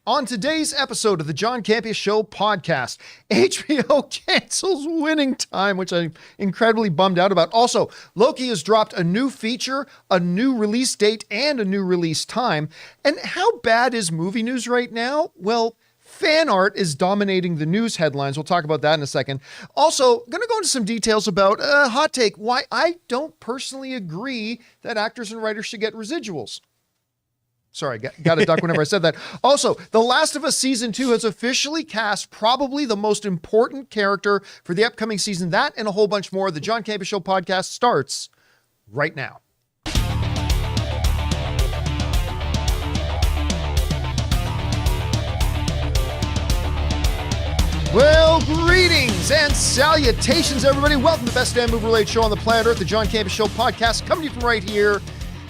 On today's episode of the John Campea Show podcast, HBO cancels Winning Time, which I'm incredibly bummed out about. Also, Loki has dropped a new feature, a new release date, and a new release time. And how bad is movie news right now? Well, fan art is dominating the news headlines. We'll talk about that in a second. Also, going to go into some details about hot take, why I don't personally agree that actors and writers should get residuals. Sorry, got a duck whenever I said that. Also, The Last of Us Season 2 has officially cast probably the most important character for the upcoming season. That and a whole bunch more. The John Campea Show podcast starts right now. Well, greetings and salutations, everybody. Welcome to the best damn movie-related show on the planet Earth, the John Campea Show podcast, coming to you from right here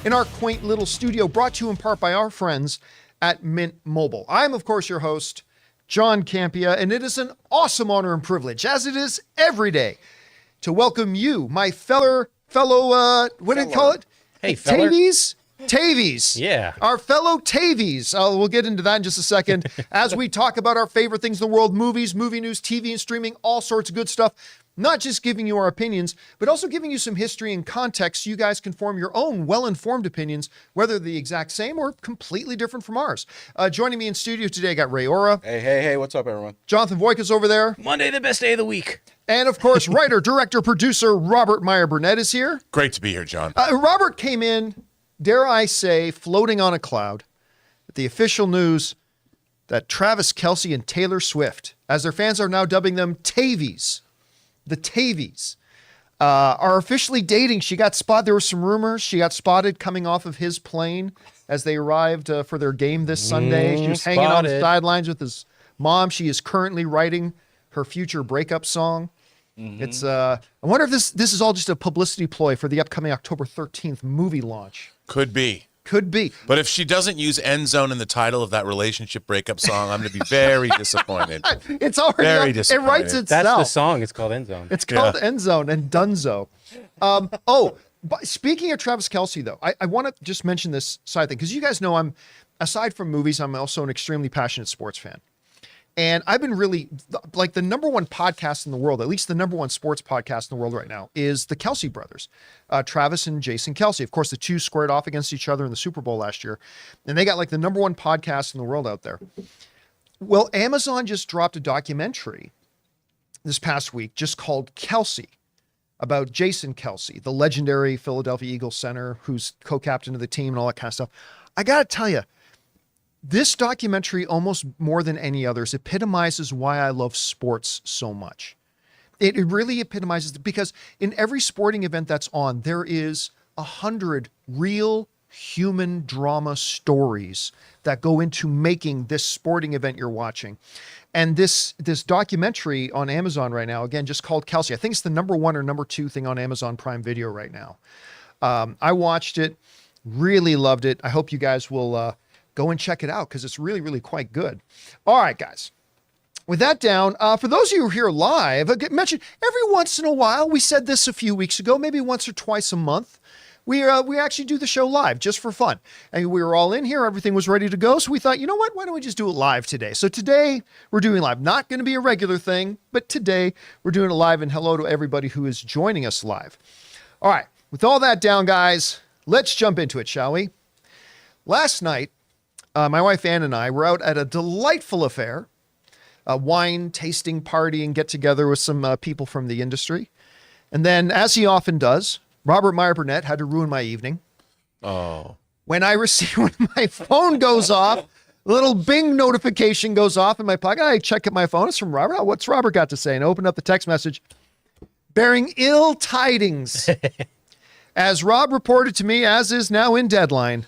in our quaint little studio, brought to you in part by our friends at Mint Mobile. I'm, of course, your host, John Campea, and it is an awesome honor and privilege, as it is every day, to welcome you, my fellow, what do you call it? Hey, feller. Tavies. Yeah. Our fellow Tavies. We'll get into that in just a second as we talk about our favorite things in the world, movies, movie news, TV and streaming, all sorts of good stuff. Not just giving you our opinions, but also giving you some history and context so you guys can form your own well-informed opinions, whether the exact same or completely different from ours. Joining me in studio today, I got Ray Ora. Hey, what's up, everyone? Jonathan Voikas over there. Monday, the best day of the week. And of course, writer, director, producer, Robert Meyer Burnett is here. Great to be here, John. Robert came in, dare I say, floating on a cloud with the official news that Travis Kelce and Taylor Swift, as their fans are now dubbing them Tavies, the Tavies, are officially dating. She got spotted. There were some rumors. She got spotted coming off of his plane as they arrived for their game this Sunday. She was hanging on the sidelines with his mom. She is currently writing her future breakup song. Mm-hmm. It's I wonder if this is all just a publicity ploy for the upcoming October 13th movie launch. Could be. But if she doesn't use End Zone in the title of that relationship breakup song, I'm going to be very disappointed. It's already very disappointed. It writes itself. That's the song. It's called End Zone. It's called End Zone and Dunzo. But speaking of Travis Kelce, though, I want to just mention this side thing because you guys know aside from movies, I'm also an extremely passionate sports fan. And I've been really, like, the number one podcast in the world, at least the number one sports podcast in the world right now, is the Kelce brothers, Travis and Jason Kelce. Of course, the two squared off against each other in the Super Bowl last year. And they got, like, the number one podcast in the world out there. Well, Amazon just dropped a documentary this past week just called Kelce, about Jason Kelce, the legendary Philadelphia Eagles center who's co-captain of the team and all that kind of stuff. I got to tell you, this documentary, almost more than any others, epitomizes why I love sports so much. It really epitomizes it because in every sporting event that's on, there is 100 real human drama stories that go into making this sporting event you're watching. And this documentary on Amazon right now, again, just called Kelce. I think it's the number one or number two thing on Amazon Prime Video right now. I watched it, really loved it. I hope you guys will go and check it out because it's really, really quite good. All right, guys. With that down, for those of you who are here live, I mentioned every once in a while, we said this a few weeks ago, maybe once or twice a month, we actually do the show live just for fun. And we were all in here. Everything was ready to go. So we thought, you know what? Why don't we just do it live today? So today we're doing live. Not going to be a regular thing, but today we're doing it live. And hello to everybody who is joining us live. All right. With all that down, guys, let's jump into it, shall we? Last night, my wife Ann and I were out at a delightful affair, a wine tasting party and get together with some people from the industry. And then, as he often does, Robert Meyer Burnett had to ruin my evening. Oh. When my phone goes off, a little bing notification goes off in my pocket. I check at my phone. It's from Robert. Oh, what's Robert got to say? And I open up the text message bearing ill tidings. As Rob reported to me, as is now in Deadline,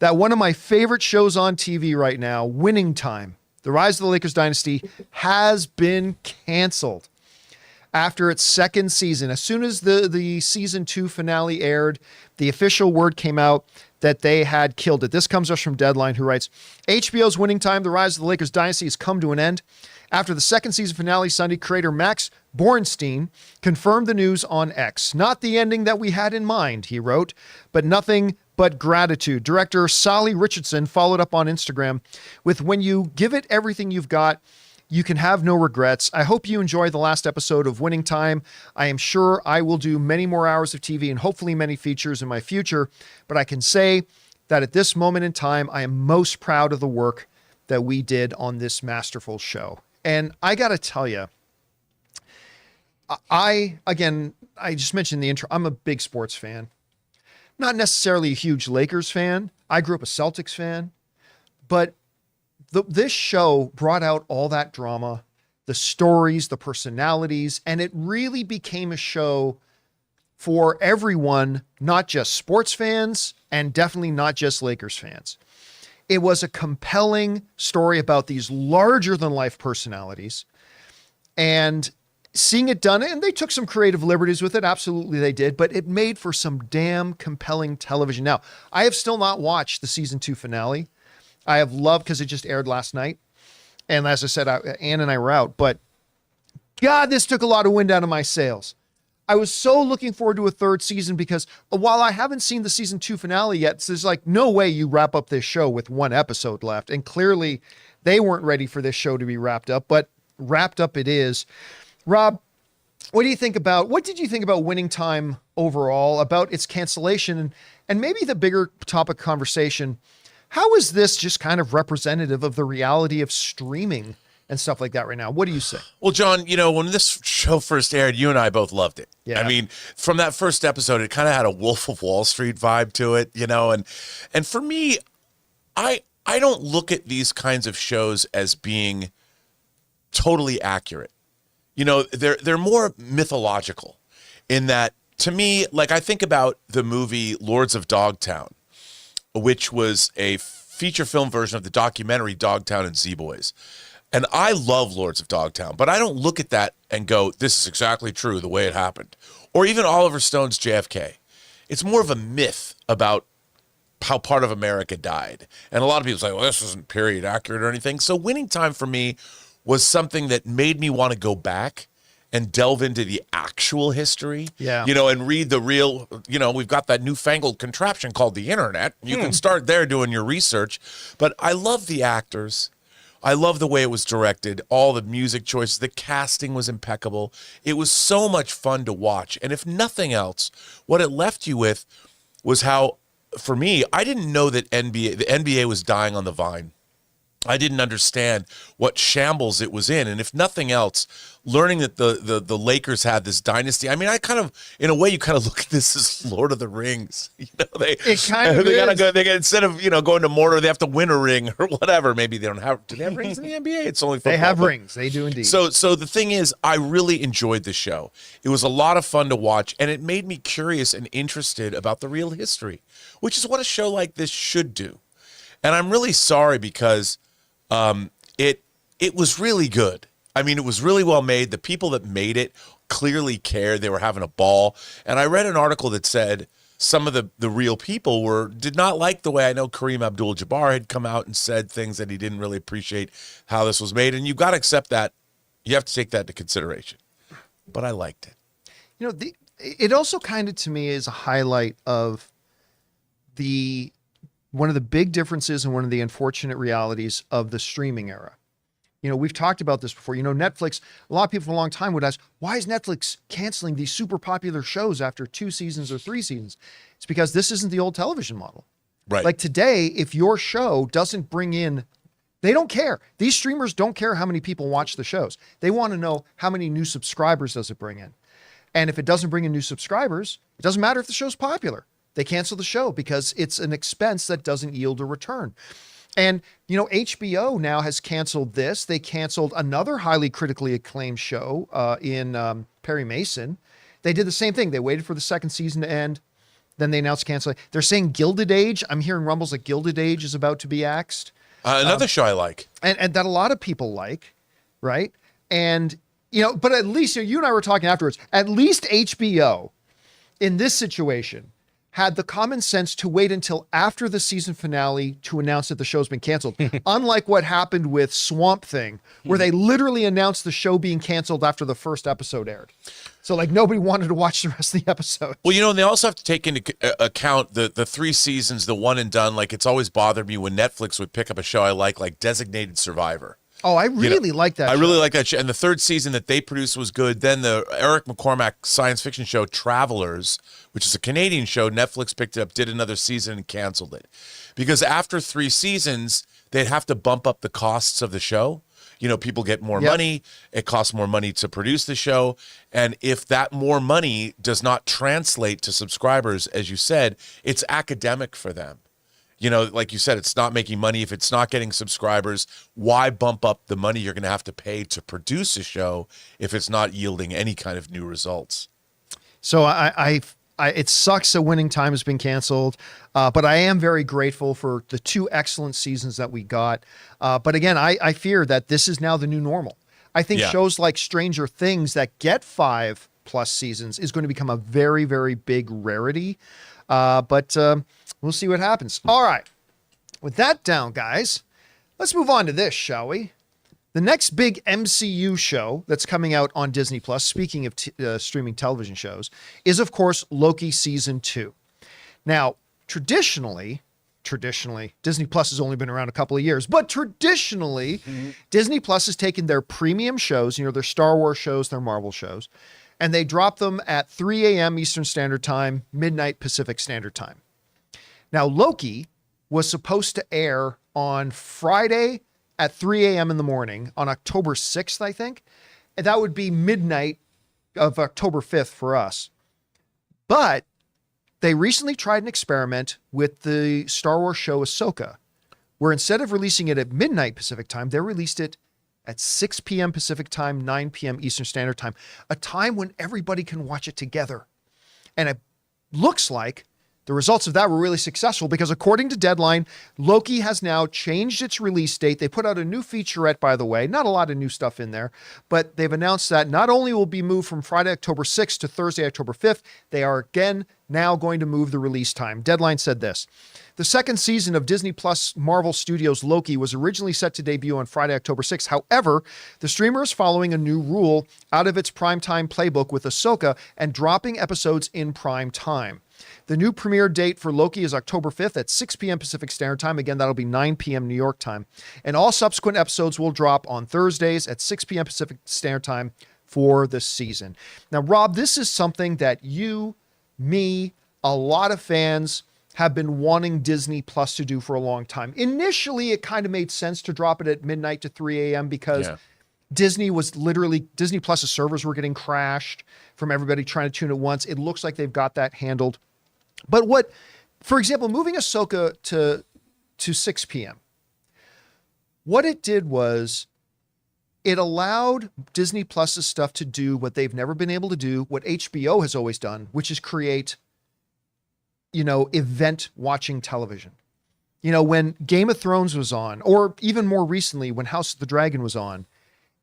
that one of my favorite shows on TV right now, Winning Time, The Rise of the Lakers Dynasty, has been canceled after its second season. As soon as the season 2 finale aired, the official word came out that they had killed it. This comes us from Deadline, who writes, HBO's Winning Time, The Rise of the Lakers Dynasty has come to an end. After the second season finale Sunday, creator Max Bornstein confirmed the news on X. Not the ending that we had in mind, he wrote, but nothing but gratitude. Director Sally Richardson followed up on Instagram with, when you give it everything you've got, you can have no regrets. I hope you enjoyed the last episode of Winning Time. I am sure I will do many more hours of TV and hopefully many features in my future, but I can say that at this moment in time, I am most proud of the work that we did on this masterful show. And I got to tell you, I just mentioned in the intro, I'm a big sports fan. Not necessarily a huge Lakers fan. I grew up a Celtics fan, but this show brought out all that drama, the stories, the personalities, and it really became a show for everyone, not just sports fans and definitely not just Lakers fans. It was a compelling story about these larger than life personalities, and seeing it done, and they took some creative liberties with it. Absolutely they did, but it made for some damn compelling television. Now, I have still not watched the season 2 finale. I have loved, because it just aired last night. And as I said, Ann and I were out, but God, this took a lot of wind out of my sails. I was so looking forward to a third season, because while I haven't seen the season 2 finale yet, so there's like no way you wrap up this show with one episode left. And clearly they weren't ready for this show to be wrapped up, but wrapped up it is. Rob, what did you think about Winning Time overall, about its cancellation, and maybe the bigger topic conversation? How is this just kind of representative of the reality of streaming and stuff like that right now? What do you say? Well, John, when this show first aired, you and I both loved it. Yeah. I mean, from that first episode, it kind of had a Wolf of Wall Street vibe to it, and for me, I don't look at these kinds of shows as being totally accurate. They're more mythological in that, to me, like, I think about the movie Lords of Dogtown, which was a feature film version of the documentary Dogtown and Z-Boys. And I love Lords of Dogtown, but I don't look at that and go, this is exactly true the way it happened. Or even Oliver Stone's JFK. It's more of a myth about how part of America died. And a lot of people say, well, this isn't period accurate or anything. So Winning Time for me was something that made me want to go back and delve into the actual history, and read the real, we've got that newfangled contraption called the internet. You can start there doing your research. But I love the actors. I love the way it was directed, all the music choices, the casting was impeccable. It was so much fun to watch. And if nothing else, what it left you with was how, for me, I didn't know that the NBA was dying on the vine. I didn't understand what shambles it was in. And if nothing else, learning that the Lakers had this dynasty. I mean, I kind of, in a way, you kind of look at this as Lord of the Rings. They gotta go. They got, instead of going to Mordor, they have to win a ring or whatever. Maybe they don't have. Do they have rings in the NBA? It's only football. They have rings. They do indeed. So the thing is, I really enjoyed the show. It was a lot of fun to watch, and it made me curious and interested about the real history, which is what a show like this should do. And I'm really sorry because it was really good. I mean, it was really well made. The people that made it clearly cared. They were having a ball. And I read an article that said some of the real people did not like the way, I know Kareem Abdul-Jabbar had come out and said things that he didn't really appreciate how this was made. And you've got to accept that. You have to take that into consideration. But I liked it. It also kind of, to me, is a highlight of one of the big differences and one of the unfortunate realities of the streaming era. We've talked about this before. Netflix, a lot of people for a long time would ask, why is Netflix canceling these super popular shows after 2 seasons or 3 seasons? It's because this isn't the old television model. Right. Like today, if your show doesn't bring in, they don't care. These streamers don't care how many people watch the shows. They want to know how many new subscribers does it bring in. And if it doesn't bring in new subscribers, it doesn't matter if the show's popular. They cancel the show because it's an expense that doesn't yield a return. And, HBO now has canceled this. They canceled another highly critically acclaimed show in Perry Mason. They did the same thing. They waited for the second season to end. Then they announced canceling. They're saying Gilded Age. I'm hearing rumbles that Gilded Age is about to be axed. Another show I like. And that a lot of people like, right? And, but at least, you and I were talking afterwards, at least HBO in this situation had the common sense to wait until after the season finale to announce that the show's been canceled. Unlike what happened with Swamp Thing, where they literally announced the show being canceled after the first episode aired. So like nobody wanted to watch the rest of the episode. Well, and they also have to take into account the 3 seasons, the one and done. Like, it's always bothered me when Netflix would pick up a show I like Designated Survivor. Oh, I really like that. I really like that show. And the 3rd season that they produced was good. Then the Eric McCormack science fiction show Travelers, which is a Canadian show, Netflix picked it up, did another season, and canceled it. Because after 3 seasons, they'd have to bump up the costs of the show. People get more money. It costs more money to produce the show. And if that more money does not translate to subscribers, as you said, it's academic for them. Like you said, it's not making money. If it's not getting subscribers, why bump up the money you're going to have to pay to produce a show if it's not yielding any kind of new results? So it sucks that Winning Time has been canceled, but I am very grateful for the 2 excellent seasons that we got. But again, I fear that this is now the new normal. I think shows like Stranger Things that get 5+ seasons is going to become a very, very big rarity. But we'll see what happens. All right. With that down, guys, let's move on to this, shall we? The next big MCU show that's coming out on Disney Plus, speaking of streaming television shows, is, of course, Loki Season 2. Now, traditionally, Disney Plus has only been around a couple of years, but traditionally, Disney Plus has taken their premium shows, their Star Wars shows, their Marvel shows, and they drop them at 3 a.m. Eastern Standard Time, midnight Pacific Standard Time. Now, Loki was supposed to air on Friday at 3 a.m. in the morning on October 6th, I think. And that would be midnight of October 5th for us. But they recently tried an experiment with the Star Wars show Ahsoka, where instead of releasing it at midnight Pacific time, they released it at 6 p.m. Pacific time, 9 p.m. Eastern Standard Time, a time when everybody can watch it together. And it looks like the results of that were really successful because according to Deadline, Loki has now changed its release date. They put out a new featurette, by the way, not a lot of new stuff in there, but they've announced that not only will be moved from Friday, October 6th to Thursday, October 5th, they are again now going to move the release time. Deadline said this: the 2nd season of Disney Plus Marvel Studios' Loki was originally set to debut on Friday, October 6th. However, the streamer is following a new rule out of its primetime playbook with Ahsoka and dropping episodes in prime time. The new premiere date for Loki is October 5th at 6 p.m. Pacific Standard Time. Again, that'll be 9 p.m. New York time. And all subsequent episodes will drop on Thursdays at 6 p.m. Pacific Standard Time for the season. Now, Rob, this is something that you, me, a lot of fans have been wanting Disney Plus to do for a long time. Initially, it kind of made sense to drop it at midnight to 3 a.m. because Disney Plus's servers were getting crashed from everybody trying to tune at once. It looks like they've got that handled. But for example, moving Ahsoka to 6 p.m., what it did was it allowed Disney Plus's stuff to do what they've never been able to do, what HBO has always done, which is create, event watching television. When Game of Thrones was on, or even more recently when House of the Dragon was on,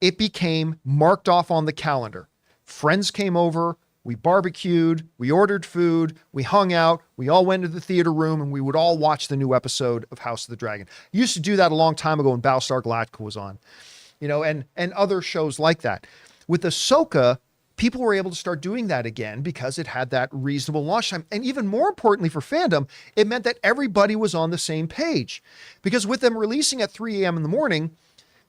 it became marked off on the calendar. Friends came over, we barbecued, we ordered food, we hung out, we all went to the theater room, and we would all watch the new episode of House of the Dragon. Used to do that a long time ago when Battlestar Galactica was on, and other shows like that. With Ahsoka, people were able to start doing that again because it had that reasonable launch time. And even more importantly for fandom, it meant that everybody was on the same page. Because with them releasing at 3 a.m. in the morning,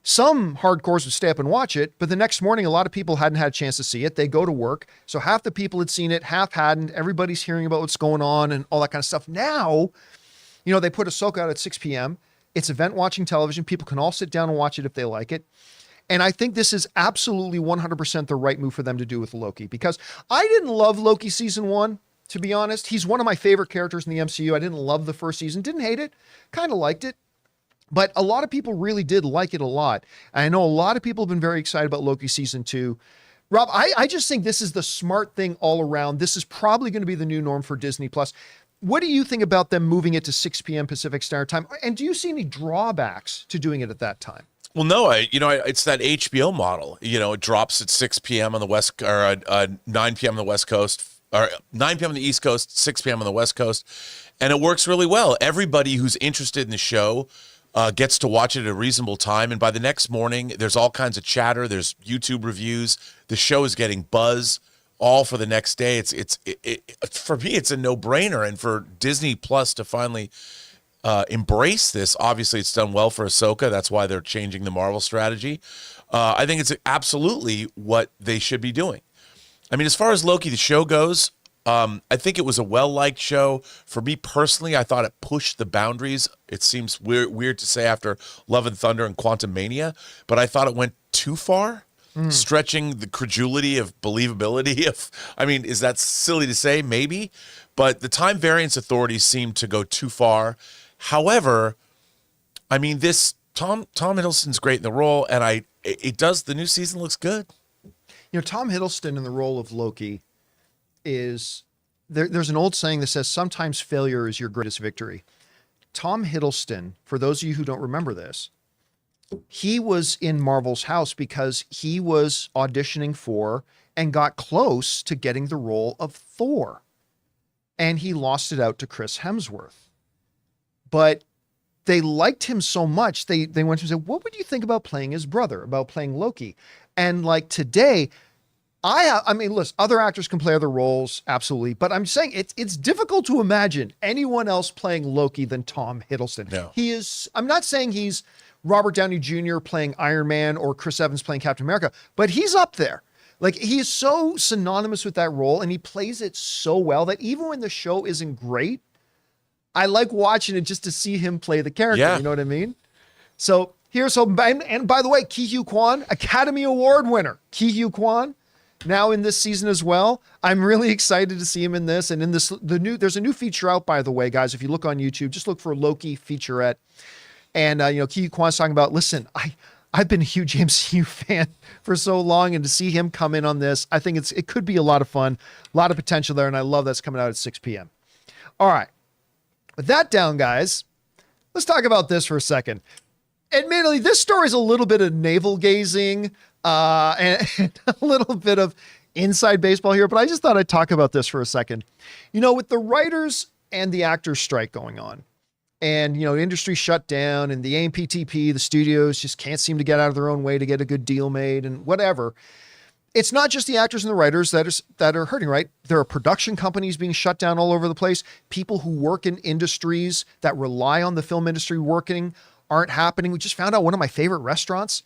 some hardcores would stay up and watch it, but the next morning, a lot of people hadn't had a chance to see it. They go to work. So half the people had seen it, half hadn't. Everybody's hearing about what's going on and all that kind of stuff. Now, they put Ahsoka out at 6 p.m. It's event watching television. People can all sit down and watch it if they like it. And I think this is absolutely 100% the right move for them to do with Loki, because I didn't love Loki season 1, to be honest. He's one of my favorite characters in the MCU. I didn't love the first season, didn't hate it, kind of liked it. But a lot of people really did like it a lot. And I know a lot of people have been very excited about Loki season 2. Rob, I just think this is the smart thing all around. This is probably going to be the new norm for Disney Plus. What do you think about them moving it to 6 p.m. Pacific Standard Time? And do you see any drawbacks to doing it at that time? Well, no, it's that HBO model. It drops at 6 p.m. on the West, or 9 p.m. on the West Coast, or 9 p.m. on the East Coast, 6 p.m. on the West Coast, and it works really well. Everybody who's interested in the show gets to watch it at a reasonable time, and by the next morning, there's all kinds of chatter. There's YouTube reviews. The show is getting buzz all for the next day. It's for me, it's a no-brainer, and for Disney Plus to finally embrace this. Obviously, it's done well for Ahsoka. That's why they're changing the Marvel strategy. I think it's absolutely what they should be doing. I mean, as far as Loki, the show goes, I think it was a well-liked show. For me personally, I thought it pushed the boundaries. It seems weird to say after Love and Thunder and Quantum Mania, but I thought it went too far, stretching the credulity of believability. I mean, is that silly to say? Maybe. But the time variance authorities seemed to go too far. However, I mean, this Tom Hiddleston's great in the role, and the new season looks good. You know, Tom Hiddleston in the role of Loki is there's an old saying that says sometimes failure is your greatest victory. Tom Hiddleston, for those of you who don't remember this, he was in Marvel's house because he was auditioning for and got close to getting the role of Thor. And he lost it out to Chris Hemsworth. But they liked him so much, they went to him and said, what would you think about playing his brother, about playing Loki? And like today, I mean, listen, other actors can play other roles, absolutely. But I'm saying it's difficult to imagine anyone else playing Loki than Tom Hiddleston. No. I'm not saying he's Robert Downey Jr. playing Iron Man or Chris Evans playing Captain America, but he's up there. Like, he is so synonymous with that role, and he plays it so well that even when the show isn't great, I like watching it just to see him play the character. Yeah. You know what I mean? So here's hope. And by the way, Ki-Hugh Kwan, Academy Award winner. Ki-Hugh Kwan, now in this season as well. I'm really excited to see him in this. And in this, there's a new feature out, by the way, guys. If you look on YouTube, just look for Loki featurette. And Ki-Hugh Kwan's talking about, listen, I've been a huge MCU fan for so long, and to see him come in on this, I think it could be a lot of fun, a lot of potential there, and I love that's coming out at 6 p.m. All right. With that down, guys, let's talk about this for a second. Admittedly, this story is a little bit of navel gazing and a little bit of inside baseball here, but I just thought I'd talk about this for a second. You know, with the writers and the actors strike going on, and, you know, industry shut down, and the AMPTP, the studios just can't seem to get out of their own way to get a good deal made and whatever. It's not just the actors and the writers that are hurting, right? There are production companies being shut down all over the place. People who work in industries that rely on the film industry working aren't happening. We just found out one of my favorite restaurants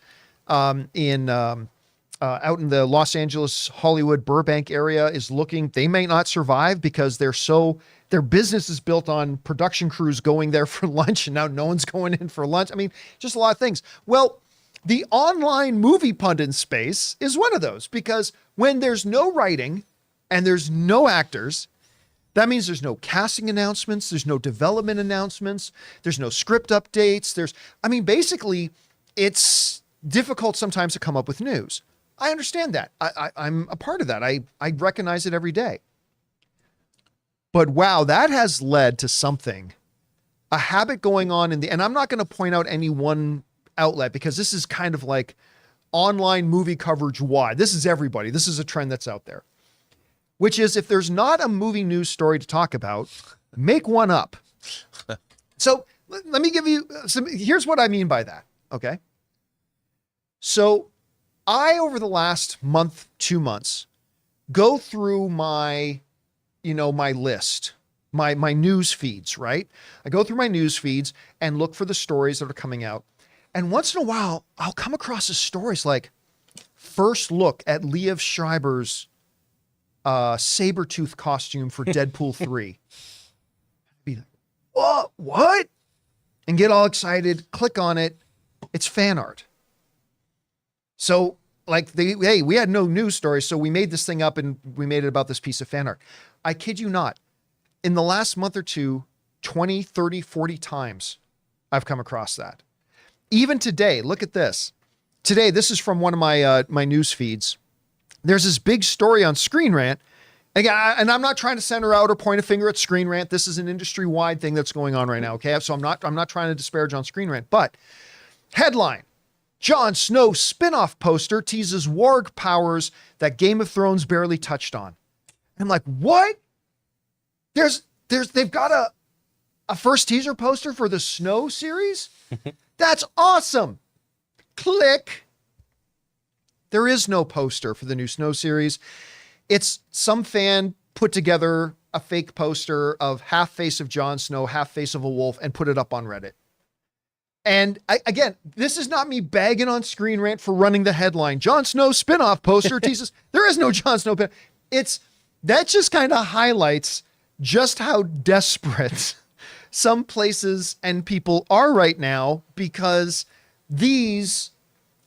out in the Los Angeles, Hollywood, Burbank area they may not survive because their business is built on production crews going there for lunch, and now no one's going in for lunch. I mean, just a lot of things. Well, the online movie pundit space is one of those, because when there's no writing and there's no actors, that means there's no casting announcements, there's no development announcements, there's no script updates. Basically, it's difficult sometimes to come up with news. I understand that. I'm a part of that. I recognize it every day. But wow, that has led to a habit going on and I'm not going to point out any one outlet, because this is kind of like online movie coverage wide. This is everybody. This is a trend that's out there, which is, if there's not a movie news story to talk about, make one up. So let me give you here's what I mean by that. Okay. So over the last month, 2 months, go through my list, my news feeds, right? I go through my news feeds and look for the stories that are coming out. And once in a while, I'll come across stories like first look at Liev Schreiber's Sabretooth costume for Deadpool 3. Be like, what? And get all excited, click on it. It's fan art. So we had no news stories, so we made this thing up and we made it about this piece of fan art. I kid you not. In the last month or two, 20, 30, 40 times I've come across that. Even today, look at this. Today, this is from one of my news feeds. There's this big story on Screen Rant. Again, and I'm not trying to center out or point a finger at Screen Rant. This is an industry-wide thing that's going on right now, okay? So I'm not trying to disparage on Screen Rant. But headline, Jon Snow spin-off poster teases warg powers that Game of Thrones barely touched on. I'm like, what? They've got a first teaser poster for the Snow series? That's awesome. Click. There is no poster for the new Snow series. It's some fan put together a fake poster of half face of Jon Snow, half face of a wolf, and put it up on Reddit. And again, this is not me bagging on Screen Rant for running the headline. Jon Snow spinoff poster teases. There is no Jon Snow. That just kind of highlights just how desperate some places and people are right now, because these,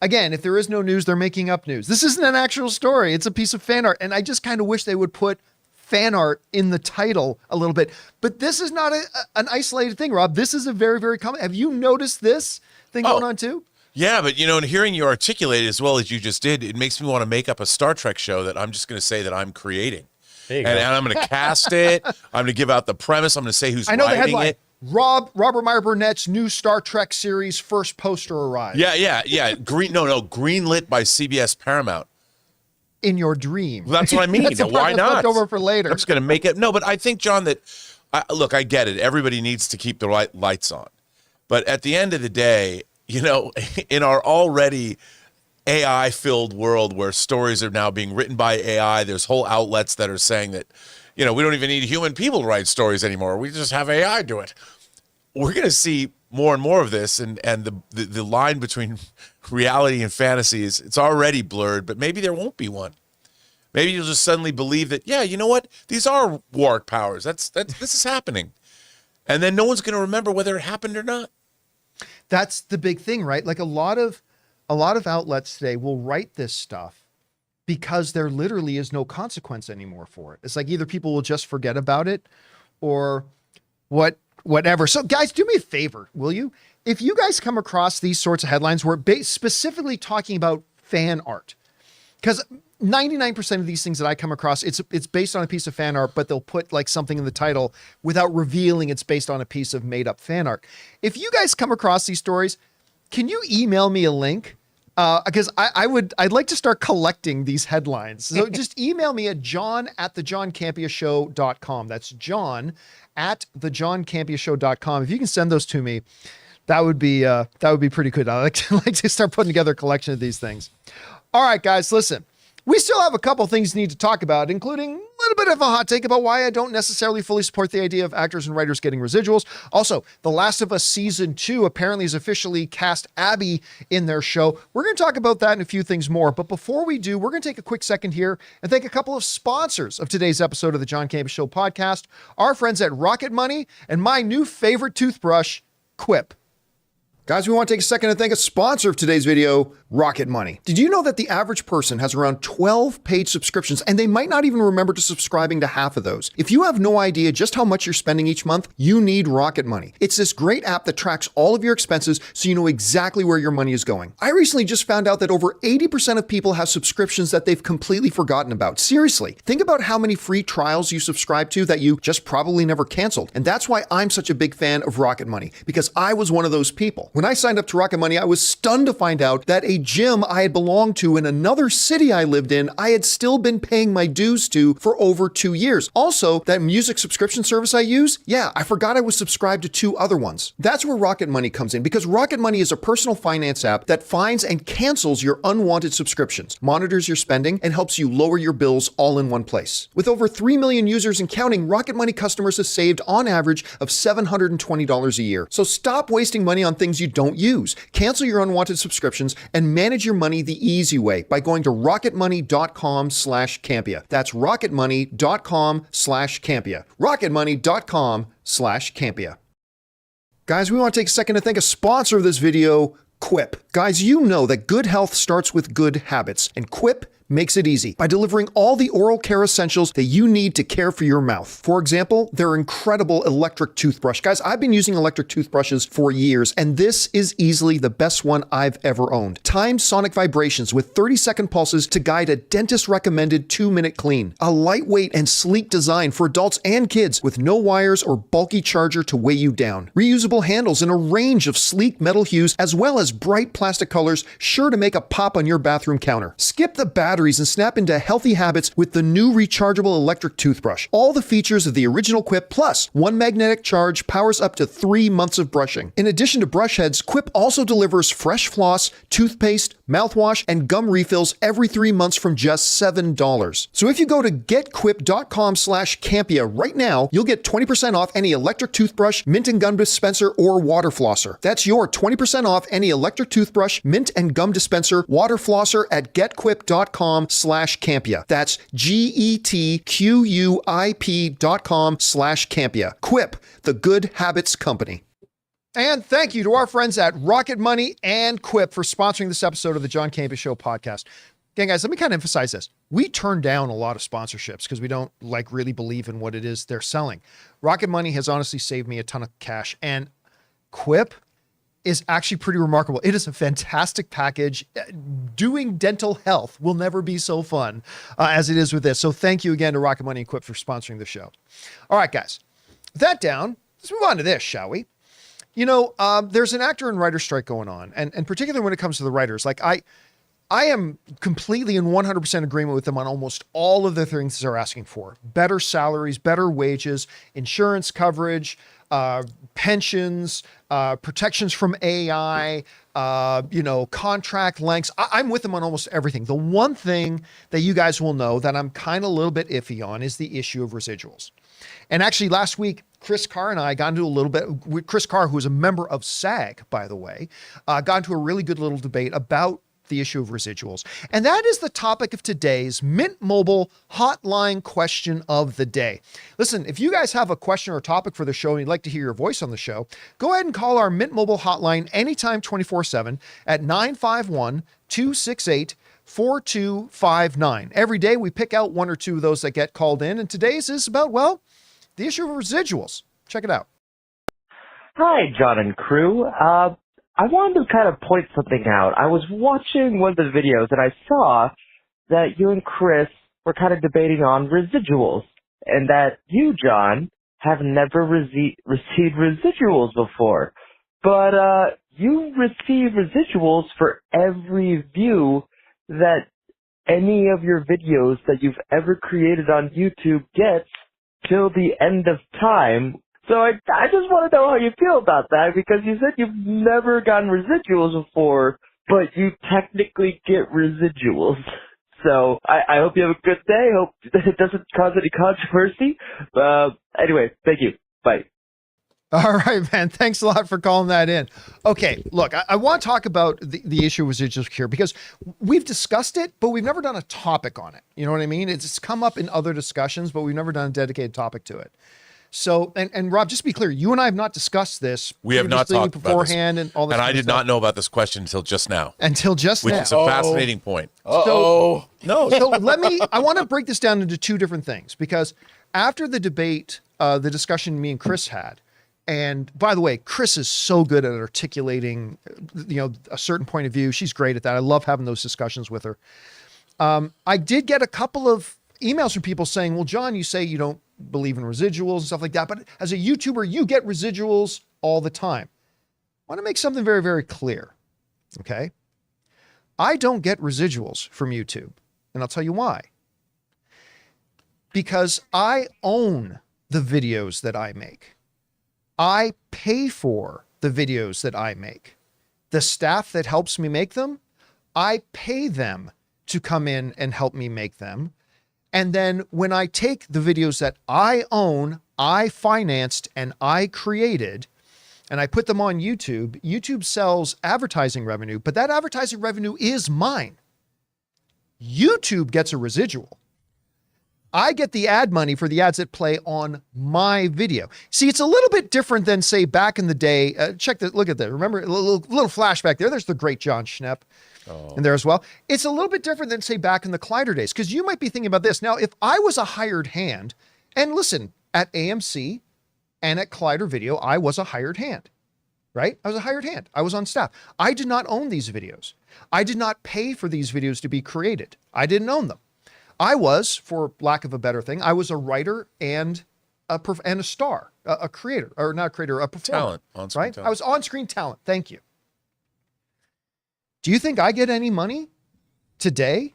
again, if there is no news, they're making up news. This isn't an actual story. It's a piece of fan art. And I just kind of wish they would put fan art in the title a little bit. But this is not an isolated thing, Rob. This is a very, very common. Have you noticed this thing going on too? Yeah, but and hearing you articulate it as well as you just did, it makes me want to make up a Star Trek show that I'm just going to say that I'm creating. There you And go. I'm going to cast it. I'm going to give out the premise. I'm going to say who's I know the writing headline. it. Robert Meyer Burnett's new Star Trek series first poster arrives. Yeah. Greenlit by CBS Paramount. In your dream. Well, that's what I mean. That's the part Why that's not? left over for later. I'm just going to make it. No, but I think, John, that look, I get it. Everybody needs to keep the right lights on. But at the end of the day, in our already AI-filled world where stories are now being written by AI, there's whole outlets that are saying that, we don't even need human people to write stories anymore. We just have AI do it. We're going to see more and more of this, and the line between reality and fantasy it's already blurred, but maybe there won't be one. Maybe you'll just suddenly believe that, yeah, you know what? These are warp powers. This is happening. And then no one's going to remember whether it happened or not. That's the big thing, right? Like a lot of outlets today will write this stuff because there literally is no consequence anymore for it. It's like either people will just forget about it or whatever. So guys, do me a favor, will you? If you guys come across these sorts of headlines where specifically talking about fan art, because 99% of these things that I come across, it's based on a piece of fan art, but they'll put like something in the title without revealing it's based on a piece of made up fan art. If you guys come across these stories, can you email me a link? Because I'd like to start collecting these headlines. So just email me at john@thejohncampeashow.com. That's john@thejohncampeashow.com. If you can send those to me, that would be pretty good. I like to start putting together a collection of these things. All right, guys, listen. We still have a couple things we need to talk about, including a little bit of a hot take about why I don't necessarily fully support the idea of actors and writers getting residuals. Also, The Last of Us Season 2 apparently has officially cast Abby in their show. We're going to talk about that and a few things more. But before we do, we're going to take a quick second here and thank a couple of sponsors of today's episode of the John Campea Show podcast, our friends at Rocket Money and my new favorite toothbrush, Quip. Guys, we want to take a second to thank a sponsor of today's video, Rocket Money. Did you know that the average person has around 12 paid subscriptions and they might not even remember to subscribing to half of those? If you have no idea just how much you're spending each month, you need Rocket Money. It's this great app that tracks all of your expenses so you know exactly where your money is going. I recently just found out that over 80% of people have subscriptions that they've completely forgotten about. Seriously, think about how many free trials you subscribe to that you just probably never canceled. And that's why I'm such a big fan of Rocket Money, because I was one of those people. When I signed up to Rocket Money, I was stunned to find out that a gym I had belonged to in another city I lived in, I had still been paying my dues to for over 2 years. Also, that music subscription service I use, I forgot I was subscribed to 2 other ones. That's where Rocket Money comes in, because Rocket Money is a personal finance app that finds and cancels your unwanted subscriptions, monitors your spending, and helps you lower your bills all in one place. With over 3 million users and counting, Rocket Money customers have saved on average of $720 a year. So stop wasting money on things you don't use. Cancel your unwanted subscriptions and manage your money the easy way by going to rocketmoney.com/Campea. That's rocketmoney.com/Campea. rocketmoney.com/Campea. Guys, we want to take a second to thank a sponsor of this video, Quip. Guys, you know that good health starts with good habits, and Quip makes it easy by delivering all the oral care essentials that you need to care for your mouth. For example, their incredible electric toothbrush. Guys, I've been using electric toothbrushes for years, and this is easily the best one I've ever owned. Timed sonic vibrations with 30-second pulses to guide a dentist-recommended 2-minute clean. A lightweight and sleek design for adults and kids with no wires or bulky charger to weigh you down. Reusable handles in a range of sleek metal hues, as well as bright plastic colors, sure to make a pop on your bathroom counter. Skip the battery batteries and snap into healthy habits with the new rechargeable electric toothbrush. All the features of the original Quip, plus one magnetic charge powers up to 3 months of brushing. In addition to brush heads, Quip also delivers fresh floss, toothpaste, mouthwash, and gum refills every 3 months from just $7. So if you go to getquip.com/Campea right now, you'll get 20% off any electric toothbrush, mint and gum dispenser, or water flosser. That's your 20% off any electric toothbrush, mint and gum dispenser, water flosser at getquip.com/Campea. That's GETQUIP.com/Campea. Quip, the good habits company. And thank you to our friends at Rocket Money and Quip for sponsoring this episode of the John Campea Show podcast. Again, guys, let me kind of emphasize this. We turn down a lot of sponsorships because we don't really believe in what it is they're selling. Rocket Money has honestly saved me a ton of cash, and Quip is actually pretty remarkable. It is a fantastic package. Doing dental health will never be so fun as it is with this. So thank you again to Rocket Money and Quip for sponsoring the show. All right, guys, with that down, let's move on to this, shall we? You know, there's an actor and writer strike going on, and particularly when it comes to the writers, like I am completely and 100% agreement with them on almost all of the things they're asking for. Better salaries, better wages, insurance coverage, pensions, protections from AI, contract lengths. I'm with them on almost everything. The one thing that you guys will know that I'm kind of a little bit iffy on is the issue of residuals. And actually last week, Chris Carr and I got into a little bit, Chris Carr, who is a member of SAG, by the way, got into a really good little debate about the issue of residuals. And that is the topic of today's Mint Mobile hotline question of the day. Listen, if you guys have a question or a topic for the show and you'd like to hear your voice on the show, go ahead and call our Mint Mobile hotline anytime 24/7 at 951-268-4259. Every day we pick out one or two of those that get called in, and today's is about, well, the issue of residuals. Check it out. Hi, John and crew. I wanted to kind of point something out. I was watching one of the videos and I saw that you and Chris were kind of debating on residuals, and that you, John, have never received residuals before. But you receive residuals for every view that any of your videos that you've ever created on YouTube gets till the end of time. So I just want to know how you feel about that, because you said you've never gotten residuals before, but you technically get residuals. So I hope you have a good day. Hope it doesn't cause any controversy. Anyway, thank you. Bye. All right, man. Thanks a lot for calling that in. Okay, look, I want to talk about the issue of residuals here because we've discussed it, but we've never done a topic on it. You know what I mean? It's come up in other discussions, but we've never done a dedicated topic to it. So, and Rob, just to be clear, you and I have not discussed this. We have not talked beforehand about this. and all this. And I did not know about this question until just now. Which is a fascinating point. So No. I want to break this down into two different things, because after the debate, the discussion me and Chris had, and by the way, Chris is so good at articulating, a certain point of view. She's great at that. I love having those discussions with her. I did get a couple of emails from people saying, well, John, you say you don't believe in residuals and stuff like that, but as a YouTuber, you get residuals all the time. I want to make something very, very clear. Okay. I don't get residuals from YouTube, and I'll tell you why. Because I own the videos that I make. I pay for the videos that I make. The staff that helps me make them, I pay them to come in and help me make them. And then when I take the videos that I own, I financed, and I created, and I put them on YouTube, YouTube sells advertising revenue, but that advertising revenue is mine. YouTube gets a residual. I get the ad money for the ads that play on my video. See, it's a little bit different than, say, back in the day. Look at that. Remember, a little flashback there. There's the great John Schnepp. In there as well. It's a little bit different than, say, back in the Collider days, because you might be thinking about this. Now, if I was a hired hand, and listen, at AMC and at Collider Video, I was a hired hand, right? I was a hired hand. I was on staff. I did not own these videos. I did not pay for these videos to be created. I didn't own them. I was, for lack of a better thing, I was a writer and a star, a creator, or not a creator, a performer. Talent, on-screen right? talent. I was on-screen talent. Thank you. Do you think I get any money today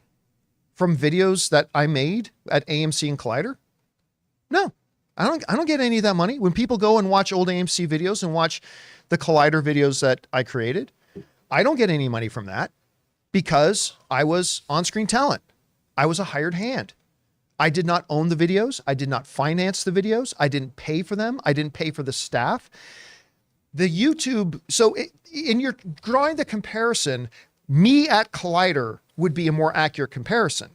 from videos that I made at AMC and Collider? No, I don't get any of that money. When people go and watch old AMC videos and watch the Collider videos that I created, I don't get any money from that because I was on-screen talent. I was a hired hand. I did not own the videos. I did not finance the videos. I didn't pay for them. I didn't pay for the staff. The YouTube, in your drawing the comparison, me at Collider would be a more accurate comparison.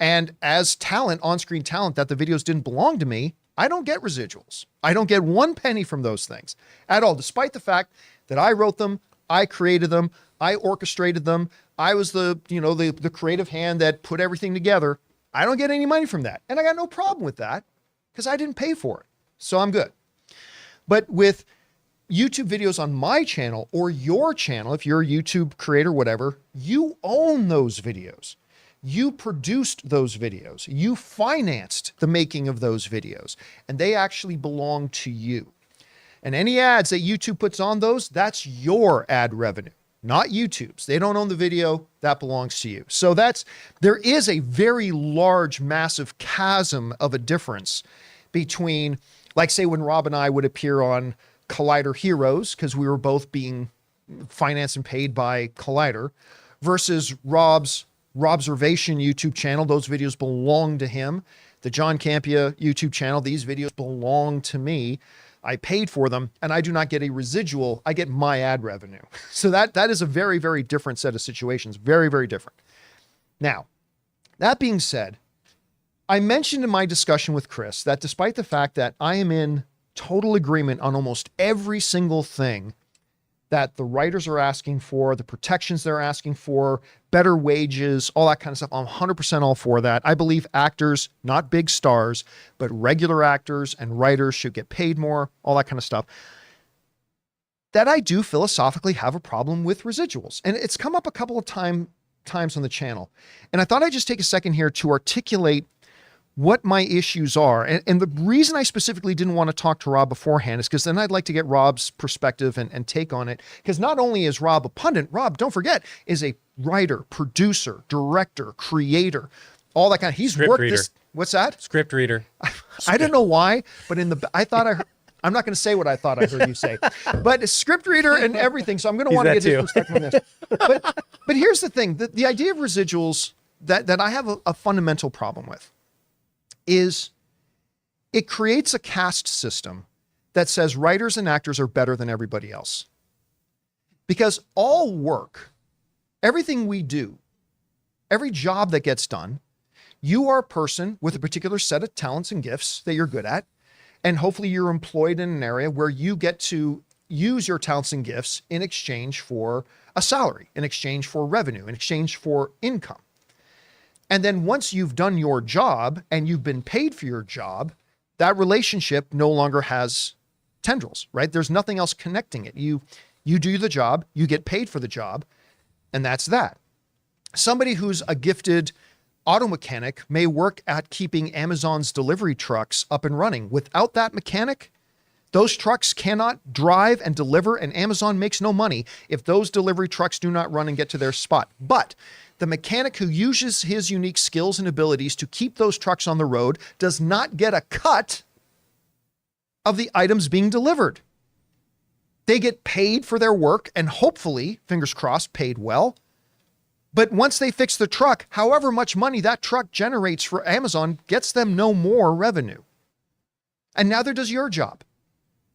And as talent, on-screen talent, that the videos didn't belong to me, I don't get residuals. I don't get 1 penny from those things at all, despite the fact that I wrote them, I created them, I orchestrated them. I was the creative hand that put everything together. I don't get any money from that. And I got no problem with that because I didn't pay for it. So I'm good. But with YouTube videos on my channel or your channel, if you're a YouTube creator, whatever, you own those videos. You produced those videos. You financed the making of those videos, and they actually belong to you. And any ads that YouTube puts on those, that's your ad revenue, not YouTube's. They don't own the video, that belongs to you. So there is a very large, massive chasm of a difference between, like say when Rob and I would appear on Collider Heroes, because we were both being financed and paid by Collider, versus Rob's Robservation YouTube channel. Those videos belong to him. The John Campea YouTube channel, these videos belong to me. I paid for them and I do not get a residual. I get my ad revenue. So that is a very, very different set of situations. Very, very different. Now, that being said, I mentioned in my discussion with Chris that despite the fact that I am in total agreement on almost every single thing that the writers are asking for, the protections they're asking for, better wages, all that kind of stuff. I'm 100% all for that. I believe actors, not big stars, but regular actors and writers should get paid more, all that kind of stuff. That I do philosophically have a problem with residuals. And it's come up a couple of times on the channel. And I thought I'd just take a second here to articulate what my issues are. And the reason I specifically didn't want to talk to Rob beforehand is because then I'd like to get Rob's perspective and take on it. Because not only is Rob a pundit, Rob, don't forget, is a writer, producer, director, creator, all that kind of, he's Script worked reader. this. What's that? Script reader. I don't know why, but I thought I heard, I'm not going to say what I thought I heard you say, but a script reader and everything. So I'm going to want to get his perspective on this. But here's the thing, the idea of residuals that I have a fundamental problem with is it creates a caste system that says writers and actors are better than everybody else. Because all work, everything we do, every job that gets done, you are a person with a particular set of talents and gifts that you're good at. And hopefully you're employed in an area where you get to use your talents and gifts in exchange for a salary, in exchange for revenue, in exchange for income. And then once you've done your job and you've been paid for your job, that relationship no longer has tendrils, right? There's nothing else connecting it. You do the job, you get paid for the job, and that's that. Somebody who's a gifted auto mechanic may work at keeping Amazon's delivery trucks up and running. Without that mechanic, those trucks cannot drive and deliver, and Amazon makes no money if those delivery trucks do not run and get to their spot. But the mechanic who uses his unique skills and abilities to keep those trucks on the road does not get a cut of the items being delivered. They get paid for their work and hopefully, fingers crossed, paid well. But once they fix the truck, however much money that truck generates for Amazon gets them no more revenue. And neither does your job.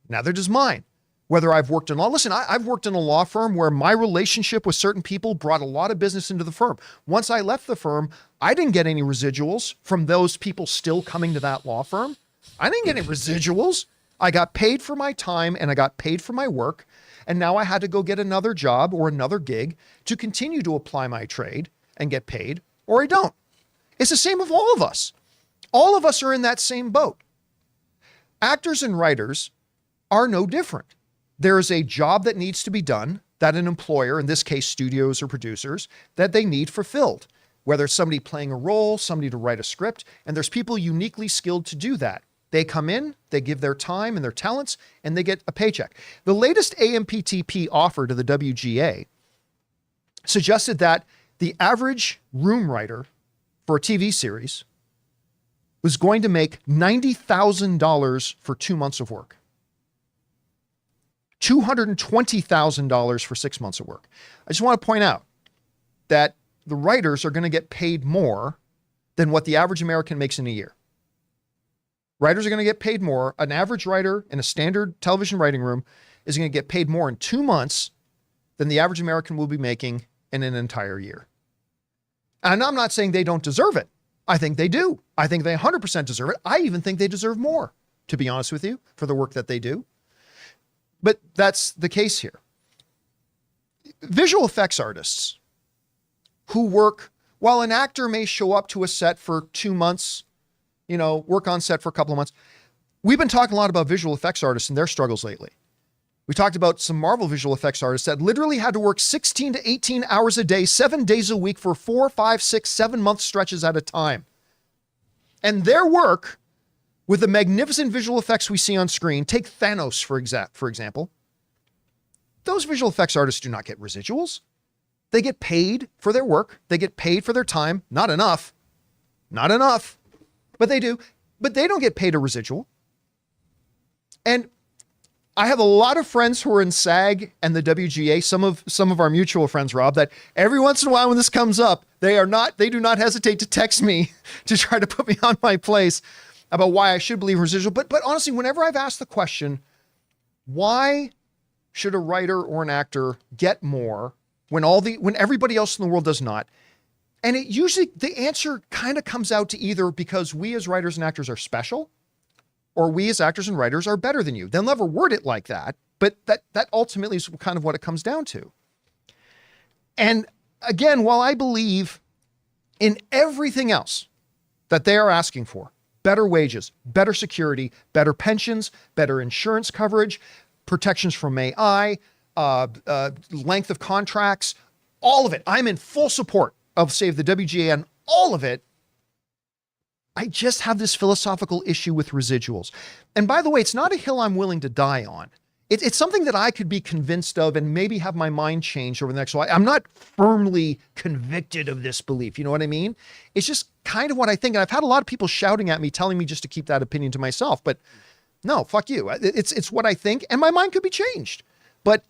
Neither does mine. Whether I've worked in law, listen, I've worked in a law firm where my relationship with certain people brought a lot of business into the firm. Once I left the firm, I didn't get any residuals from those people still coming to that law firm. I didn't get any residuals. I got paid for my time and I got paid for my work. And now I had to go get another job or another gig to continue to apply my trade and get paid, or I don't. It's the same with all of us. All of us are in that same boat. Actors and writers are no different. There is a job that needs to be done that an employer, in this case studios or producers, that they need fulfilled. Whether it's somebody playing a role, somebody to write a script, and there's people uniquely skilled to do that. They come in, they give their time and their talents, and they get a paycheck. The latest AMPTP offer to the WGA suggested that the average room writer for a TV series was going to make $90,000 for 2 months of work. $220,000 for 6 months of work. I just want to point out that the writers are going to get paid more than what the average American makes in a year. Writers are going to get paid more. An average writer in a standard television writing room is going to get paid more in 2 months than the average American will be making in an entire year. And I'm not saying they don't deserve it. I think they do. I think they 100% deserve it. I even think they deserve more, to be honest with you, for the work that they do. But that's the case here. Visual effects artists who work, while an actor may show up to a set for 2 months, work on set for a couple of months. We've been talking a lot about visual effects artists and their struggles lately. We talked about some Marvel visual effects artists that literally had to work 16 to 18 hours a day, 7 days a week for 4, 5, 6, 7 month stretches at a time. And their work with the magnificent visual effects we see on screen, take Thanos, for example. Those visual effects artists do not get residuals. They get paid for their work. They get paid for their time. Not enough, but they do. But they don't get paid a residual. And I have a lot of friends who are in SAG and the WGA, some of our mutual friends, Rob, that every once in a while when this comes up, they do not hesitate to text me to try to put me on my place about why I should believe residual. But honestly, whenever I've asked the question, why should a writer or an actor get more when everybody else in the world does not? And it usually, the answer kind of comes out to either because we as writers and actors are special, or we as actors and writers are better than you. They'll never word it like that, but that ultimately is kind of what it comes down to. And again, while I believe in everything else that they are asking for, better wages, better security, better pensions, better insurance coverage, protections from AI, length of contracts, all of it. I'm in full support of, say, the WGA and all of it. I just have this philosophical issue with residuals. And by the way, it's not a hill I'm willing to die on. It's something that I could be convinced of and maybe have my mind changed over the next while. I'm not firmly convicted of this belief. You know what I mean? It's just kind of what I think. And I've had a lot of people shouting at me, telling me just to keep that opinion to myself. But no, fuck you. It's what I think, and my mind could be changed. But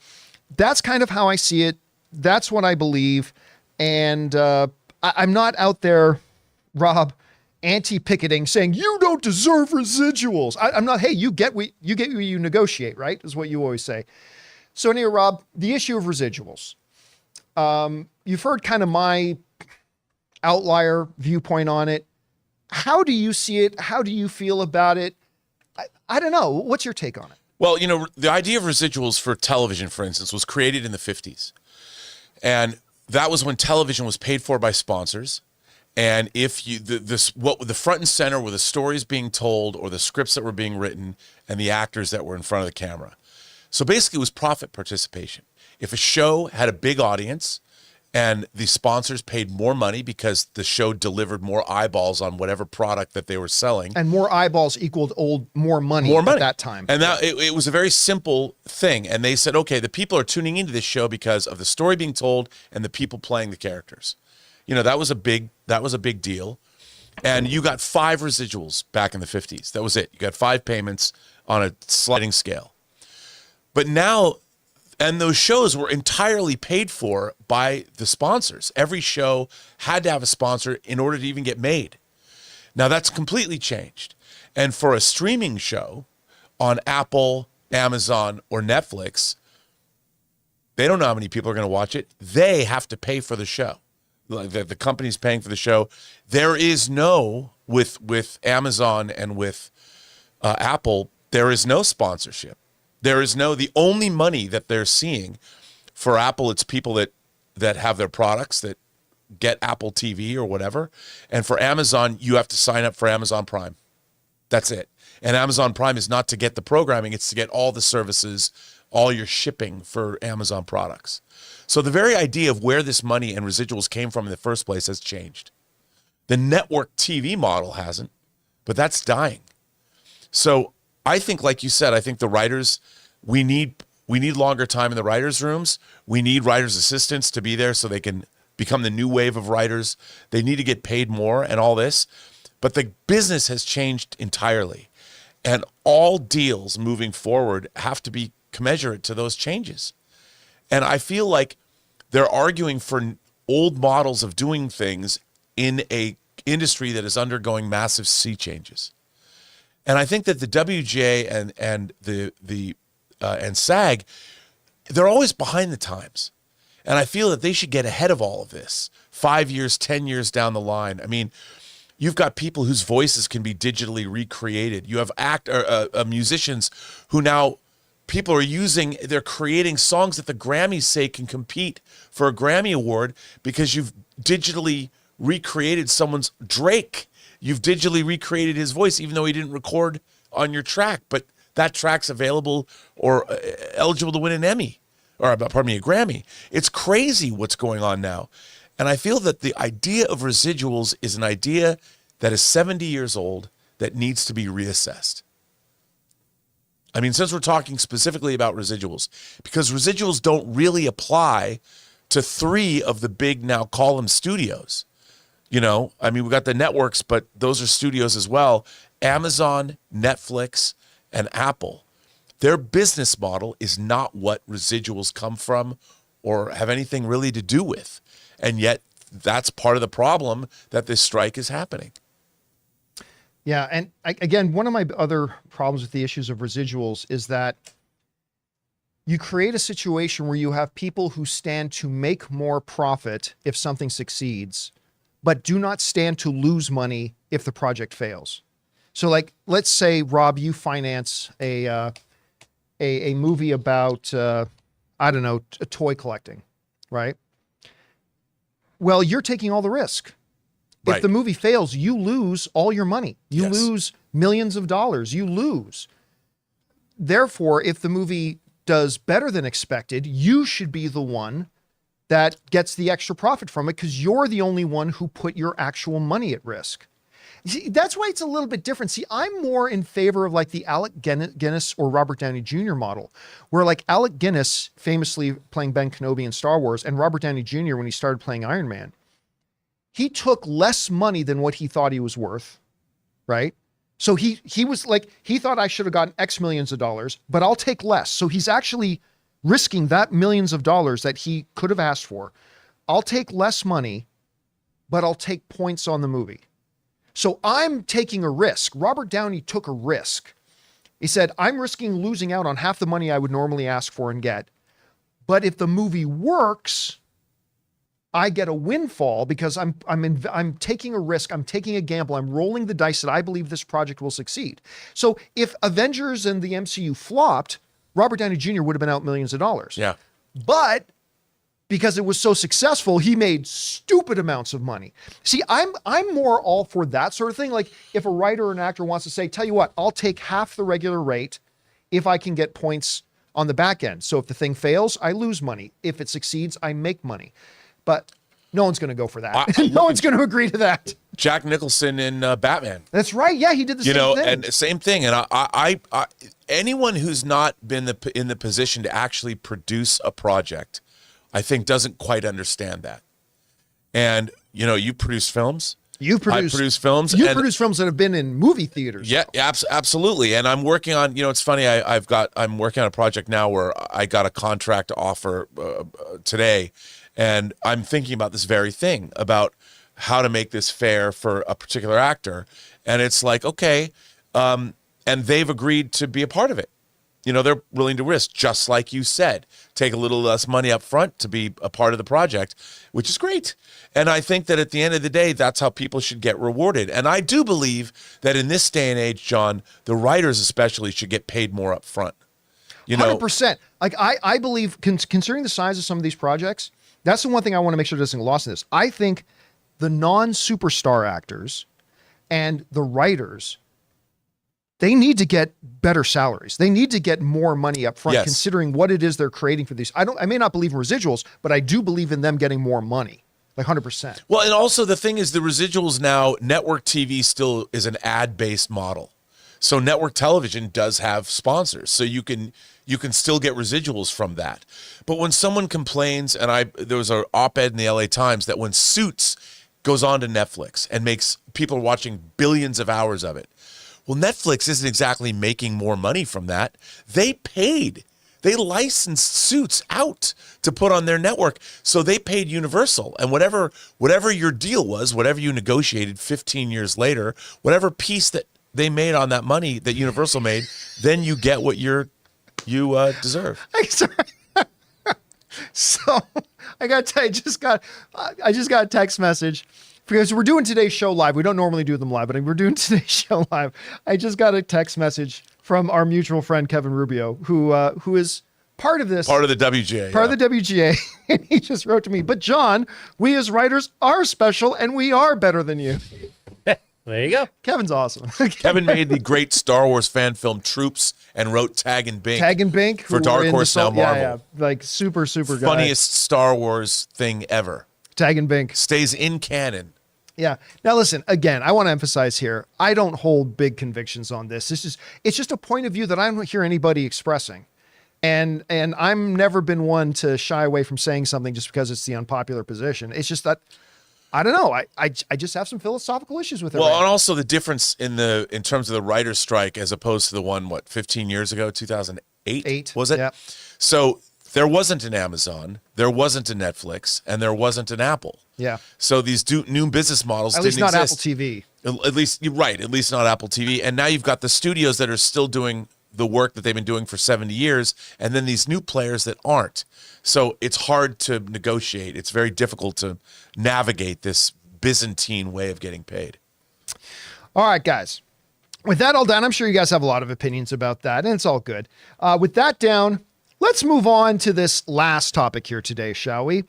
that's kind of how I see it. That's what I believe. And I'm not out there, Rob, anti-picketing, saying you don't deserve residuals. I'm not. Hey, you get what you negotiate, right? Is what you always say. So anyway, Rob, the issue of residuals. You've heard kind of my outlier viewpoint on it. How do you see it? How do you feel about it? I don't know. What's your take on it? Well, the idea of residuals for television, for instance, was created in the 50s. And that was when television was paid for by sponsors. And if what the front and center were the stories being told or the scripts that were being written and the actors that were in front of the camera. So basically it was profit participation. If a show had a big audience and the sponsors paid more money because the show delivered more eyeballs on whatever product that they were selling. And more eyeballs equaled more money at that time. And that it was a very simple thing. And they said, okay, the people are tuning into this show because of the story being told and the people playing the characters. That was a big deal. And you got 5 residuals back in the 50s. That was it. You got 5 payments on a sliding scale. But now, and those shows were entirely paid for by the sponsors. Every show had to have a sponsor in order to even get made. Now that's completely changed. And for a streaming show on Apple, Amazon, or Netflix, they don't know how many people are going to watch it. They have to pay for the show. Like the company's paying for the show. There is no, with Amazon and with Apple, there is no sponsorship. There is the only money that they're seeing for Apple, it's people that have their products that get Apple TV or whatever. And for Amazon, you have to sign up for Amazon Prime. That's it. And Amazon Prime is not to get the programming, it's to get all the services, all your shipping for Amazon products. So the very idea of where this money and residuals came from in the first place has changed. The network TV model hasn't, but that's dying. So I think, like you said, I think the writers, we need longer time in the writers' rooms. We need writers' assistants to be there so they can become the new wave of writers. They need to get paid more and all this. But the business has changed entirely. And all deals moving forward have to be commensurate to those changes. And I feel like they're arguing for old models of doing things in a industry that is undergoing massive sea changes. And I think that the WGA and SAG, they're always behind the times. And I feel that they should get ahead of all of this 5 years, 10 years down the line. I mean, you've got people whose voices can be digitally recreated. You have musicians who now people are using, they're creating songs that the Grammys say can compete for a Grammy Award because you've digitally recreated someone's Drake. You've digitally recreated his voice, even though he didn't record on your track, but that track's available or eligible to win an Emmy, or pardon me, a Grammy. It's crazy what's going on now. And I feel that the idea of residuals is an idea that is 70 years old that needs to be reassessed. I mean, since we're talking specifically about residuals, because residuals don't really apply to 3 of the big, now call them studios. You know, I mean, we got the networks, but those are studios as well. Amazon, Netflix, and Apple. Their business model is not what residuals come from or have anything really to do with. And yet that's part of the problem that this strike is happening. Yeah. And again, one of my other problems with the issues of residuals is that you create a situation where you have people who stand to make more profit if something succeeds, but do not stand to lose money if the project fails. So like, let's say, Rob, you finance a movie about, I don't know, toy collecting, right? Well, you're taking all the risk. Right. If the movie fails, you lose all your money. You Yes. lose millions of dollars. You lose. Therefore, if the movie does better than expected, you should be the one that gets the extra profit from it because you're the only one who put your actual money at risk. See, that's why it's a little bit different. See, I'm more in favor of like the Alec Guinness or Robert Downey Jr. model, where like Alec Guinness, famously playing Ben Kenobi in Star Wars, and Robert Downey Jr. when he started playing Iron Man, he took less money than what he thought he was worth, right? So he was like, he thought I should have gotten X millions of dollars, but I'll take less. So he's actually risking that millions of dollars that he could have asked for. I'll take less money, but I'll take points on the movie. So I'm taking a risk. Robert Downey took a risk. He said, I'm risking losing out on half the money I would normally ask for and get. But if the movie works, I get a windfall because I'm taking a risk. I'm taking a gamble. I'm rolling the dice that I believe this project will succeed. So if Avengers and the MCU flopped, Robert Downey Jr. would have been out millions of dollars. Yeah. But because it was so successful, he made stupid amounts of money. See, I'm more all for that sort of thing. Like if a writer or an actor wants to say, tell you what, I'll take half the regular rate if I can get points on the back end. So if the thing fails, I lose money. If it succeeds, I make money. But no one's going to go for that. No one's going to agree to that. Jack Nicholson in Batman. That's right. Yeah, he did the same thing. And same thing. And I anyone who's not been in the position to actually produce a project, I think doesn't quite understand that. And you produce films. I produce films. You produce films that have been in movie theaters. Yeah, absolutely. And I'm working on. It's funny. I'm working on a project now where I got a contract offer today, and I'm thinking about this very thing about how to make this fair for a particular actor. And it's like, okay, and they've agreed to be a part of it. They're willing to risk, just like you said, take a little less money up front to be a part of the project, which is great. And I think that at the end of the day, that's how people should get rewarded. And I do believe that in this day and age, John, the writers especially should get paid more up front. 100%. Like I believe, considering the size of some of these projects, that's the one thing I want to make sure doesn't get lost in this. I think the non-superstar actors and the writers, they need to get better salaries. They need to get more money up front, considering what it is they're creating for these. I may not believe in residuals, but I do believe in them getting more money, like 100%. Well, and also the thing is the residuals now, network TV still is an ad-based model. So network television does have sponsors, so you can still get residuals from that. But when someone complains, and there was an op-ed in the LA Times that when Suits goes on to Netflix and makes people watching billions of hours of it, well, Netflix isn't exactly making more money from that. They paid. They licensed Suits out to put on their network. So they paid Universal. And whatever your deal was, whatever you negotiated 15 years later, whatever piece that they made on that money that Universal made, then you get what you deserve. Sorry. So I got to tell you, I just got a text message because we're doing today's show live. We don't normally do them live, but we're doing today's show live. I just got a text message from our mutual friend, Kevin Rubio, who is part of this. Part of the WGA. Part of the WGA. And he just wrote to me, but John, we as writers are special and we are better than you. There you go. Kevin's awesome. Kevin made the great Star Wars fan film Troops and wrote Tag and Bink. Tag and Bink. For Dark Horse, now Marvel. Yeah, like super guy. Funniest Star Wars thing ever. Tag and Bink. Stays in canon. Yeah. Now listen, again, I want to emphasize here, I don't hold big convictions on this. It's just a point of view that I don't hear anybody expressing. And I'm never been one to shy away from saying something just because it's the unpopular position. It's just that I don't know. I just have some philosophical issues with it. Well, and also the difference in terms of the writer's strike as opposed to the one, 15 years ago, 2008? Was it? Yeah. So there wasn't an Amazon, there wasn't a Netflix, and there wasn't an Apple. Yeah. So these new business models at didn't least not exist. Apple TV. At least, you're right, at least not Apple TV. And now you've got the studios that are still doing the work that they've been doing for 70 years, and then these new players that aren't. So it's hard to negotiate. It's very difficult to navigate this Byzantine way of getting paid. All right, guys. With that all done, I'm sure you guys have a lot of opinions about that, and it's all good. With that down, let's move on to this last topic here today, shall we?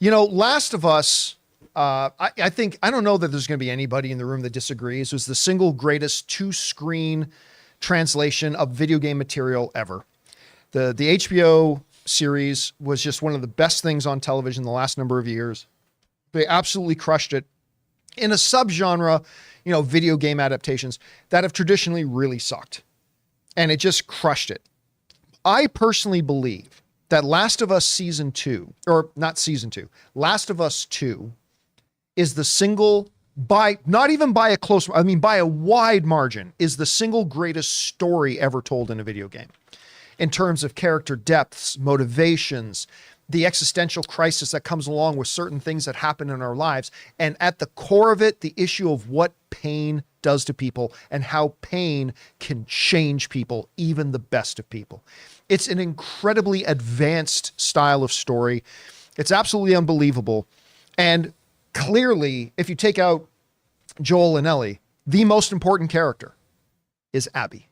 Last of Us, I don't know that there's going to be anybody in the room that disagrees. It was the single greatest two-screen translation of video game material ever. The HBO series was just one of the best things on television the last number of years. They absolutely crushed it in a subgenre, video game adaptations that have traditionally really sucked. And it just crushed it. I personally believe that Last of Us Season 2, or not Season 2, Last of Us 2 is the single, not even by a close, by a wide margin, is the single greatest story ever told in a video game. In terms of character depths, motivations, the existential crisis that comes along with certain things that happen in our lives. And at the core of it, the issue of what pain does to people and how pain can change people, even the best of people. It's an incredibly advanced style of story. It's absolutely unbelievable. And clearly, if you take out Joel and Ellie, the most important character is Abby.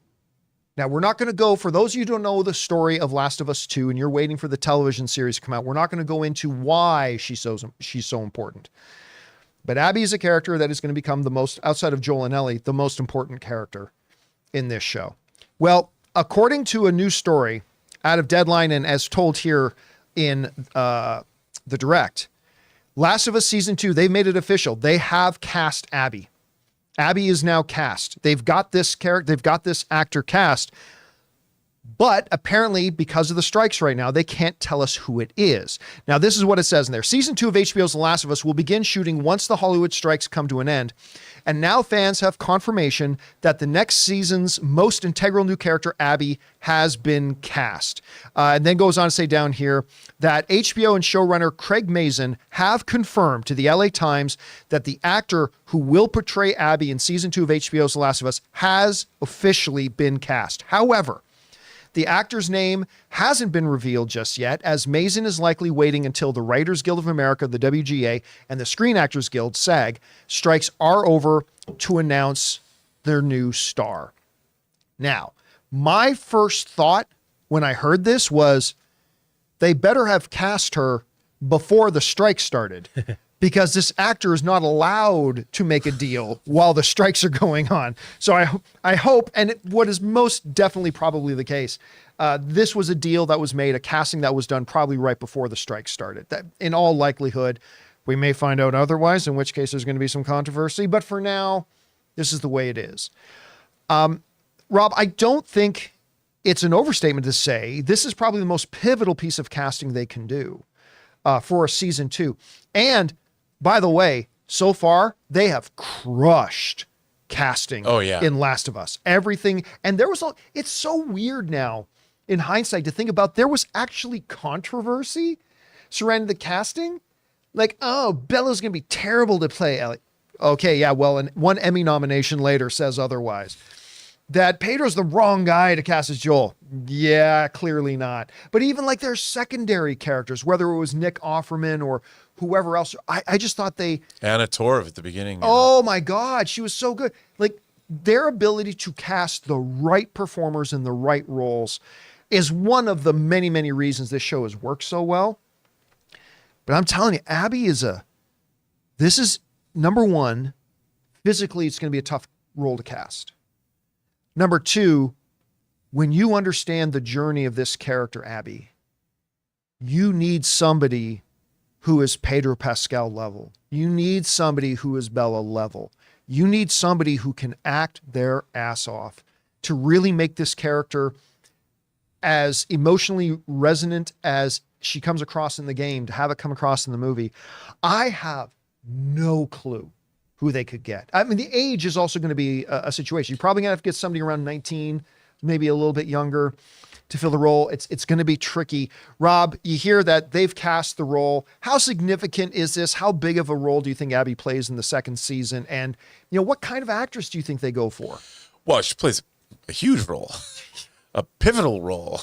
Now, we're not going to go, for those of you who don't know the story of Last of Us 2 and you're waiting for the television series to come out, we're not going to go into why she's so important. But Abby is a character that is going to become the most, outside of Joel and Ellie, the most important character in this show. Well, according to a new story out of Deadline and as told here in the direct, Last of Us Season 2, they've made it official. They have cast Abby. Abby is now cast. They've got this character, they've got this actor cast, but apparently because of the strikes right now, they can't tell us who it is. Now, this is what it says in there. Season 2 of HBO's The Last of Us will begin shooting once the Hollywood strikes come to an end. And now fans have confirmation that the next season's most integral new character, Abby, has been cast. And then goes on to say down here that HBO and showrunner Craig Mazin have confirmed to the LA Times that the actor who will portray Abby in season 2 of HBO's The Last of Us has officially been cast. However, the actor's name hasn't been revealed just yet, as Mazin is likely waiting until the Writers Guild of America, the WGA, and the Screen Actors Guild, SAG, strikes are over to announce their new star. Now, my first thought when I heard this was they better have cast her before the strike started. Because this actor is not allowed to make a deal while the strikes are going on. So I hope, and what is most definitely probably the case, this was a deal that was made, a casting that was done probably right before the strike started. That, in all likelihood, we may find out otherwise, in which case there's going to be some controversy. But for now, this is the way it is. Rob, I don't think it's an overstatement to say this is probably the most pivotal piece of casting they can do for a season 2. And by the way, so far they have crushed casting in Last of Us. Everything. And it's so weird now in hindsight to think about, there was actually controversy surrounding the casting. Like, oh, Bella's going to be terrible to play Ellie. Okay, yeah, well, and one Emmy nomination later says otherwise. That Pedro's the wrong guy to cast as Joel. Yeah, clearly not. But even like their secondary characters, whether it was Nick Offerman or whoever else, I just thought Anna Torv at the beginning. Oh my God, she was so good. Like their ability to cast the right performers in the right roles is one of the many, many reasons this show has worked so well. But I'm telling you, Abby this is number one, physically, it's going to be a tough role to cast. Number two, when you understand the journey of this character, Abby, you need somebody who is Pedro Pascal level. You need somebody who is Bella level. You need somebody who can act their ass off to really make this character as emotionally resonant as she comes across in the game, to have it come across in the movie. I have no clue who they could get. I mean, the age is also going to be a situation. You're probably going to have to get somebody around 19, maybe a little bit younger to fill the role. It's going to be tricky. Rob, you hear that they've cast the role. How significant is this? How big of a role do you think Abby plays in the second season? And, what kind of actress do you think they go for? Well, she plays a huge role, a pivotal role.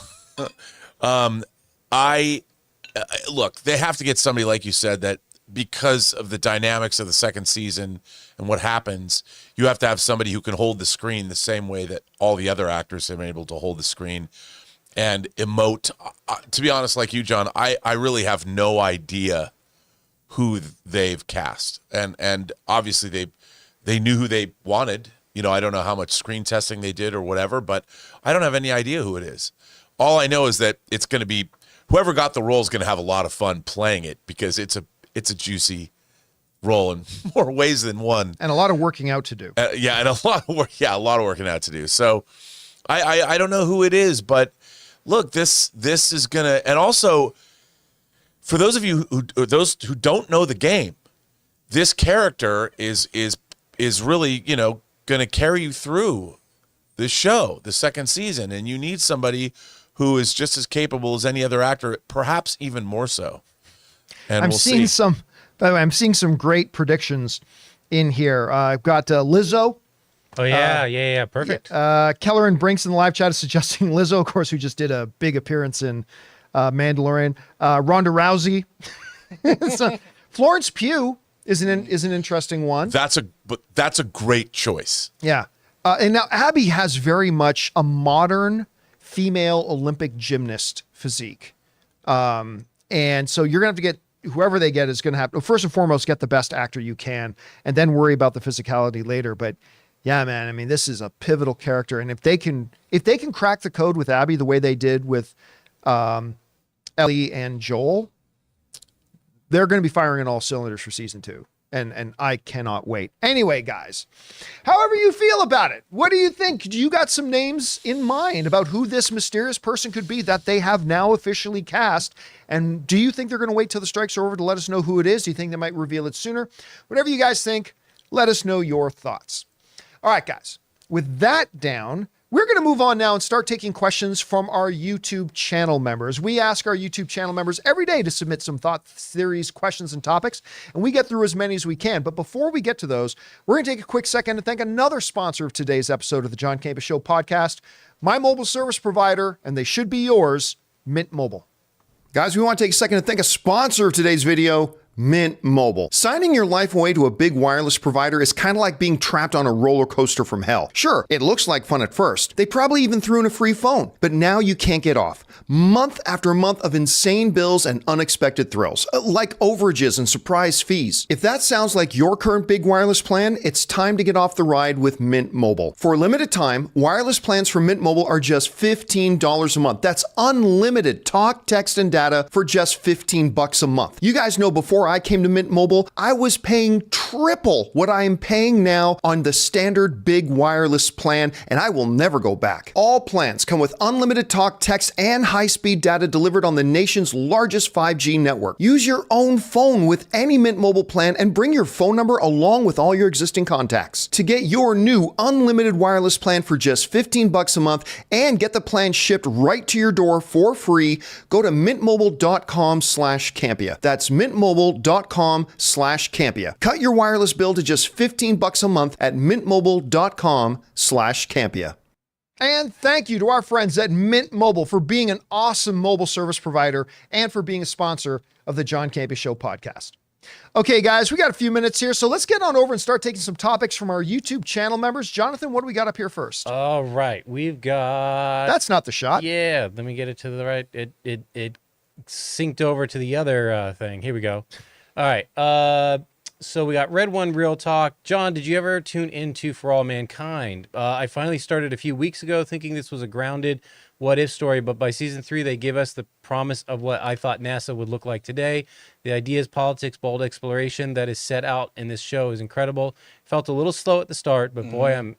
Look, they have to get somebody, like you said, that because of the dynamics of the second season and what happens, you have to have somebody who can hold the screen the same way that all the other actors have been able to hold the screen and emote. To be honest, like you, John, I really have no idea who they've cast. And obviously they knew who they wanted. I don't know how much screen testing they did or whatever, but I don't have any idea who it is. All I know is that it's going to be, whoever got the role is going to have a lot of fun playing it, because it's a juicy role in more ways than one, and a lot of working out to do. And a lot of work. Yeah, a lot of working out to do. So, I don't know who it is, but look, this is gonna. And also, for those of you those who don't know the game, this character is really going to carry you through this show, the second season, and you need somebody who is just as capable as any other actor, perhaps even more so. And I'm seeing some great predictions in here. I've got Lizzo. Oh, yeah, perfect. Keller and Brinks in the live chat is suggesting Lizzo, of course, who just did a big appearance in Mandalorian. Ronda Rousey. So, Florence Pugh is an interesting one. That's a great choice. Yeah. And now Abby has very much a modern female Olympic gymnast physique. And so you're going to have to get, whoever they get is going to have to, first and foremost, get the best actor you can, and then worry about the physicality later. But yeah, man, I mean, this is a pivotal character. And if they can crack the code with Abby the way they did with Ellie and Joel, they're going to be firing on all cylinders for season 2. And I cannot wait. Anyway, guys, however you feel about it, what do you think? Do you got some names in mind about who this mysterious person could be that they have now officially cast? And do you think they're going to wait till the strikes are over to let us know who it is? Do you think they might reveal it sooner? Whatever you guys think, let us know your thoughts. All right, guys, with that down, we're going to move on now and start taking questions from our YouTube channel members. We ask our YouTube channel members every day to submit some thought theories, questions, and topics, and we get through as many as we can. But before we get to those, we're going to take a quick second to thank another sponsor of today's episode of the John Campea Show podcast, my mobile service provider, and they should be yours, Mint Mobile. Guys, we want to take a second to thank a sponsor of today's video, Mint Mobile. Signing your life away to a big wireless provider is kind of like being trapped on a roller coaster from hell. Sure, it looks like fun at first. They probably even threw in a free phone, but now you can't get off. Month after month of insane bills and unexpected thrills, like overages and surprise fees. If that sounds like your current big wireless plan, it's time to get off the ride with Mint Mobile. For a limited time, wireless plans from Mint Mobile are just $15 a month. That's unlimited talk, text, and data for just $15 a month. You guys know before before I came to Mint Mobile, I was paying triple what I am paying now on the standard big wireless plan, and I will never go back. All plans come with unlimited talk, text, and high-speed data delivered on the nation's largest 5G network. Use your own phone with any Mint Mobile plan and bring your phone number along with all your existing contacts. To get your new unlimited wireless plan for just $15 a month and get the plan shipped right to your door for free, go to mintmobile.com/Campea. That's mintmobile.com/Campea. Cut your wireless bill to just $15 a month at mintmobile.com/Campea. And thank you to our friends at Mint Mobile for being an awesome mobile service provider and for being a sponsor of the John Campea Show podcast. Okay, guys, we got a few minutes here, so let's get on over and start taking some topics from our YouTube channel members. Jonathan, what do we got up here first? All right, we've got... That's not the shot. Yeah, let me get it to the right. It synced over to the other thing. Here we go. All right, so we got Red One Real Talk. John, did you ever tune into For All Mankind? I finally started a few weeks ago thinking this was a grounded what-if story, but by season 3, they give us the promise of what I thought NASA would look like today. The ideas, politics, bold exploration that is set out in this show is incredible. Felt a little slow at the start, but boy, I'm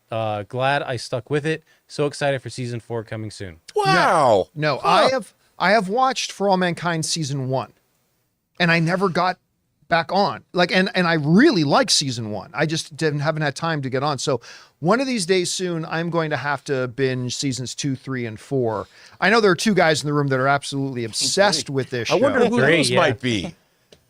glad I stuck with it. So excited for season 4 coming soon. Wow. No, I have watched For All Mankind season 1, and I never got back on. And I really like season 1. I just haven't had time to get on. So one of these days soon, I'm going to have to binge seasons 2, 3, and 4. I know there are 2 guys in the room that are absolutely obsessed with this show. I wonder who those Yeah. might be.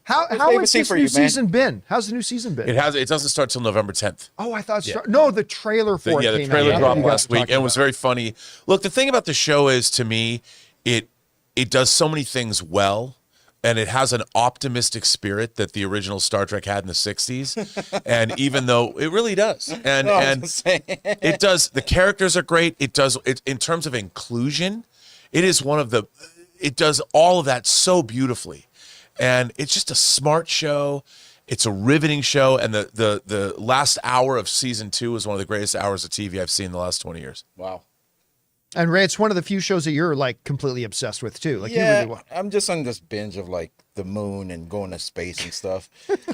How has this new season been? How's the new season been? It doesn't start till November 10th. Oh, I thought no, the trailer for it The came trailer out. dropped You guys last were week, talking and it was about very funny. Look, the thing about the show is, to me, it does so many things well, and it has an optimistic spirit that the original Star Trek had in the 60s. And even though it really does, and it does, the characters are great. It in terms of inclusion, it does all of that so beautifully. And it's just a smart show. It's a riveting show. And the last hour of season 2 is one of the greatest hours of TV I've seen in the last 20 years. Wow. And Ray, it's one of the few shows that you're like completely obsessed with too. Like, Yeah, you really I'm just on this binge of like the moon and going to space and stuff.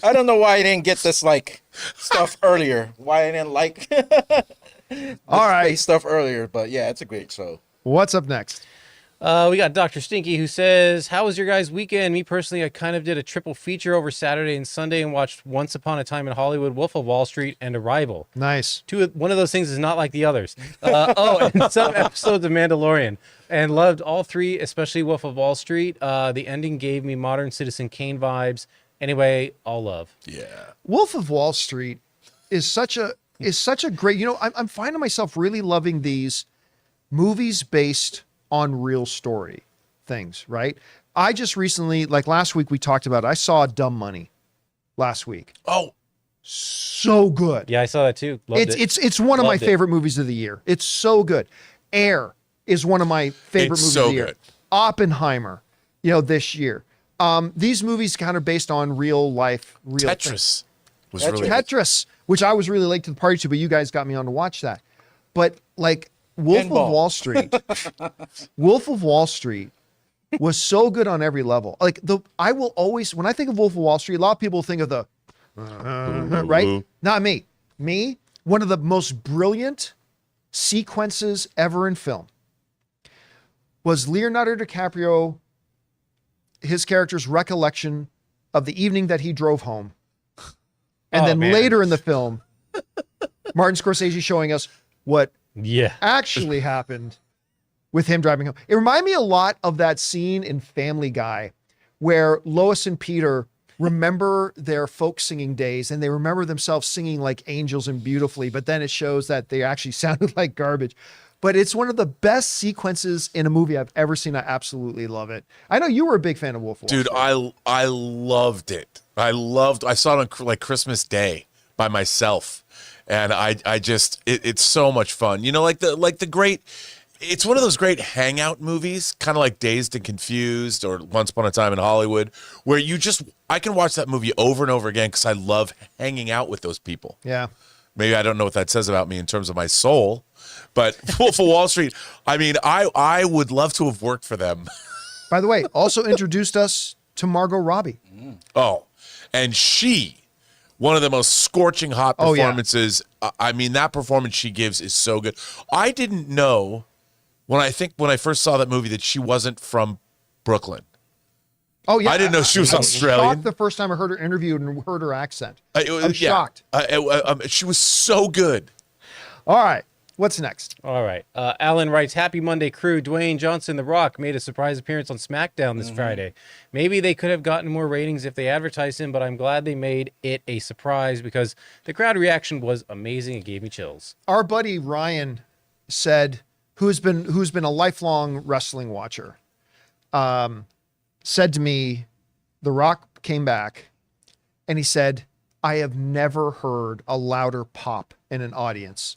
I don't know why I didn't get this like stuff earlier. Why I didn't like All right. space stuff earlier. But yeah, it's a great show. What's up next? We got Dr. Stinky, who says, how was your guys' weekend? Me personally, I kind of did a triple feature over Saturday and Sunday and watched Once Upon a Time in Hollywood, Wolf of Wall Street, and Arrival. Nice. One of those things is not like the others. And some episodes of Mandalorian. And loved all 3, especially Wolf of Wall Street. The ending gave me modern Citizen Kane vibes. Anyway, all love. Yeah. Wolf of Wall Street is such a great, I'm finding myself really loving these movies based on real story things, right? I just recently, like last week we talked about it, I saw Dumb Money last week. Oh, So good. Yeah, I saw that too. Loved it. It's one of my Loved it. favorite movies of the year. It's so good. Air is one of my favorite It's movies so of the year. good. Oppenheimer, this year. These movies kind of based on real life, real things. Tetris was really good. Tetris, which I was really late to the party to, but you guys got me on to watch that. But like Wolf Pinball. of Wall Street, Wolf of Wall Street was so good on every level. Like I will always, when I think of Wolf of Wall Street, a lot of people think of the, right? Not me. Me, one of the most brilliant sequences ever in film was Leonardo DiCaprio, his character's recollection of the evening that he drove home. And Oh, then man. later in the film, Martin Scorsese showing us what Yeah. actually happened with him driving home. It reminded me a lot of that scene in Family Guy where Lois and Peter remember their folk singing days and they remember themselves singing like angels and beautifully, but then it shows that they actually sounded like garbage. But it's one of the best sequences in a movie I've ever seen. I absolutely love it. I know you were a big fan of Wolf of Wall Dude, Street. I loved it. I saw it on like Christmas Day by myself. And I just it's so much fun. Like the great, it's one of those great hangout movies, kind of like Dazed and Confused or Once Upon a Time in Hollywood, where I can watch that movie over and over again because I love hanging out with those people. Yeah. Maybe I don't know what that says about me in terms of my soul, but Wolf of Wall Street, I mean, I would love to have worked for them. By the way, also introduced us to Margot Robbie. Oh, and one of the most scorching hot Oh, yeah. performances. I mean, that performance she gives is so good. I didn't know when I first saw that movie that she wasn't from Brooklyn. Oh yeah, I didn't know she was I Australian. shocked the first time I heard her interviewed and heard her accent. I'm Yeah. shocked. She was so good. All right, what's next? All right. Alan writes, Happy Monday, crew. Dwayne Johnson, The Rock, made a surprise appearance on SmackDown this Friday. Maybe they could have gotten more ratings if they advertised him, but I'm glad they made it a surprise because the crowd reaction was amazing. It gave me chills. Our buddy Ryan said, who's been a lifelong wrestling watcher, said to me, The Rock came back and he said, I have never heard a louder pop in an audience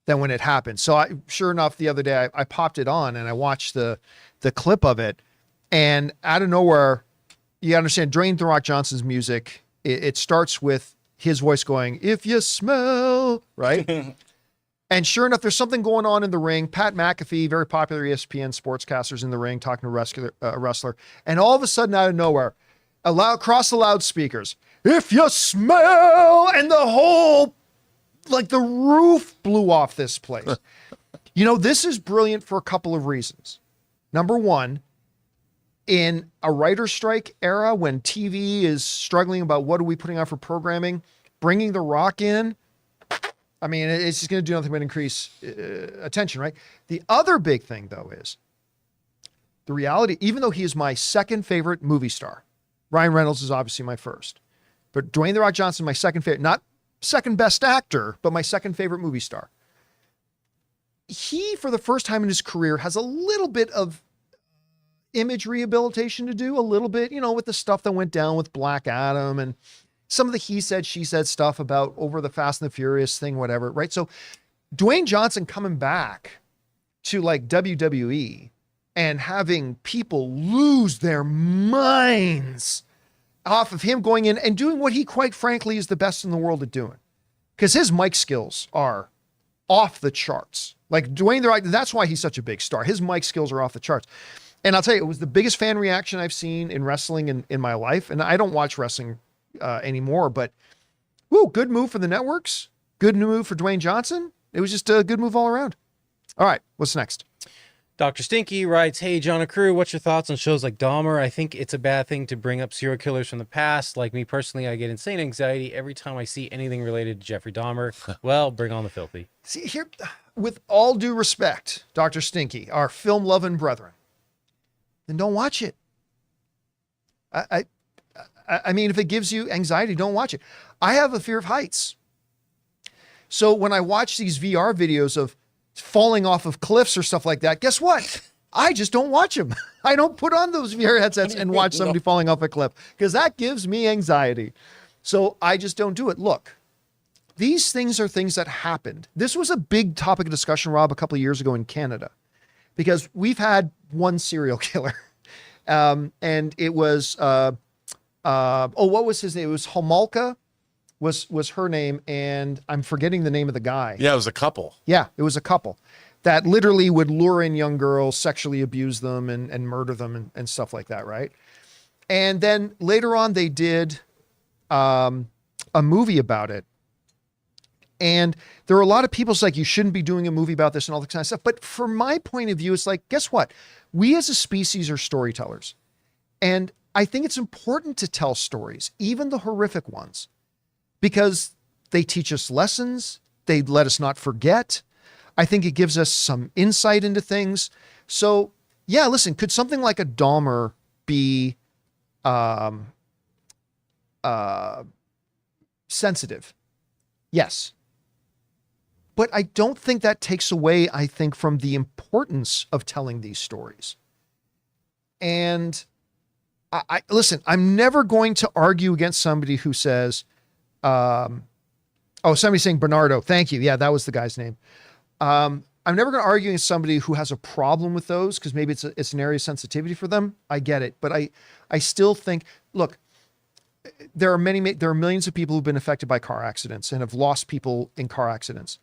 than when it happened. So sure enough, the other day I popped it on and I watched the clip of it, and out of nowhere, you understand Dwayne The Rock Johnson's music. It starts with his voice going, if you smell, right? And sure enough, there's something going on in the ring. Pat McAfee, very popular ESPN sportscaster's in the ring talking to a wrestler. And all of a sudden, out of nowhere, across the loudspeakers, if you smell, and the whole, like the roof blew off this place. This is brilliant for a couple of reasons. Number one, in a writer's strike era when TV is struggling about what are we putting out for programming, bringing The Rock in, I mean, it's just going to do nothing but increase attention, right? The other big thing, though, is the reality, even though he is my second favorite movie star, Ryan Reynolds is obviously my first, but Dwayne The Rock Johnson, my second favorite, not second best actor, but my second favorite movie star. He, for the first time in his career, has a little bit of image rehabilitation to do, a little bit, with the stuff that went down with Black Adam and some of the he said, she said stuff about over the Fast and the Furious thing, whatever, right? So Dwayne Johnson coming back to like WWE and having people lose their minds off of him going in and doing what he quite frankly is the best in the world at doing. Because his mic skills are off the charts. Like Dwayne The Rock, that's why he's such a big star. His mic skills are off the charts. And I'll tell you, it was the biggest fan reaction I've seen in wrestling in my life. And I don't watch wrestling anymore, but good move for the networks. Good move for Dwayne Johnson. It was just a good move all around. All right, what's next? Dr. Stinky writes, Hey, John and crew, what's your thoughts on shows like Dahmer? I think it's a bad thing to bring up serial killers from the past. Like me personally, I get insane anxiety every time I see anything related to Jeffrey Dahmer. Well, bring on the filthy. See, here, with all due respect, Dr. Stinky, our film-loving brethren, then don't watch it. I mean, if it gives you anxiety, don't watch it. I have a fear of heights. So when I watch these VR videos of falling off of cliffs or stuff like that, guess what? I just don't watch them. I don't put on those VR headsets and watch somebody falling off a cliff because that gives me anxiety. So I just don't do it. Look, these things are things that happened. This was a big topic of discussion, Rob, a couple of years ago in Canada, because we've had one serial killer. And it was, what was his name? It was Homolka was her name. And I'm forgetting the name of the guy. Yeah, it was a couple. Yeah, it was a couple that literally would lure in young girls, sexually abuse them and murder them and stuff like that, right? And then later on, they did a movie about it. And there were a lot of people like, you shouldn't be doing a movie about this and all that kind of stuff. But from my point of view, it's like, guess what? We as a species are storytellers. And I think it's important to tell stories, even the horrific ones, because they teach us lessons. They let us not forget. I think it gives us some insight into things. So yeah, listen, could something like a Dahmer be sensitive? Yes. But I don't think that takes away, I think, from the importance of telling these stories. And I listen, I'm never going to argue against somebody who says, somebody's saying Bernardo. Thank you. Yeah, that was the guy's name. I'm never going to argue against somebody who has a problem with those because maybe it's an area of sensitivity for them. I get it. But I still think, look, there are millions of people who've been affected by car accidents and have lost people in car accidents.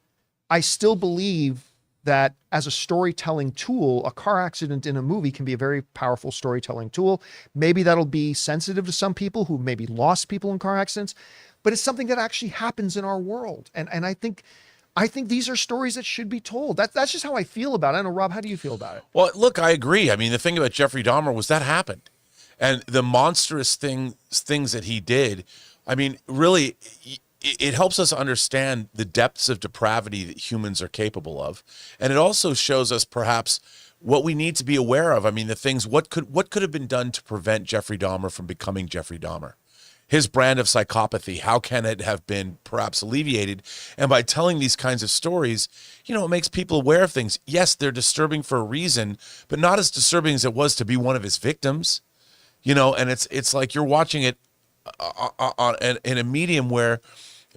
I still believe that as a storytelling tool, a car accident in a movie can be a very powerful storytelling tool. Maybe that'll be sensitive to some people who maybe lost people in car accidents, but it's something that actually happens in our world. And I think these are stories that should be told. That's just how I feel about it. I don't know, Rob, how do you feel about it? Well, look, I agree. I mean, the thing about Jeffrey Dahmer was that happened. And the monstrous things that he did, I mean, really, it helps us understand the depths of depravity that humans are capable of. And it also shows us perhaps what we need to be aware of. I mean, the things, what could have been done to prevent Jeffrey Dahmer from becoming Jeffrey Dahmer? His brand of psychopathy, how can it have been perhaps alleviated? And by telling these kinds of stories, you know, it makes people aware of things. Yes, they're disturbing for a reason, but not as disturbing as it was to be one of his victims. You know, and it's like you're watching it in a medium where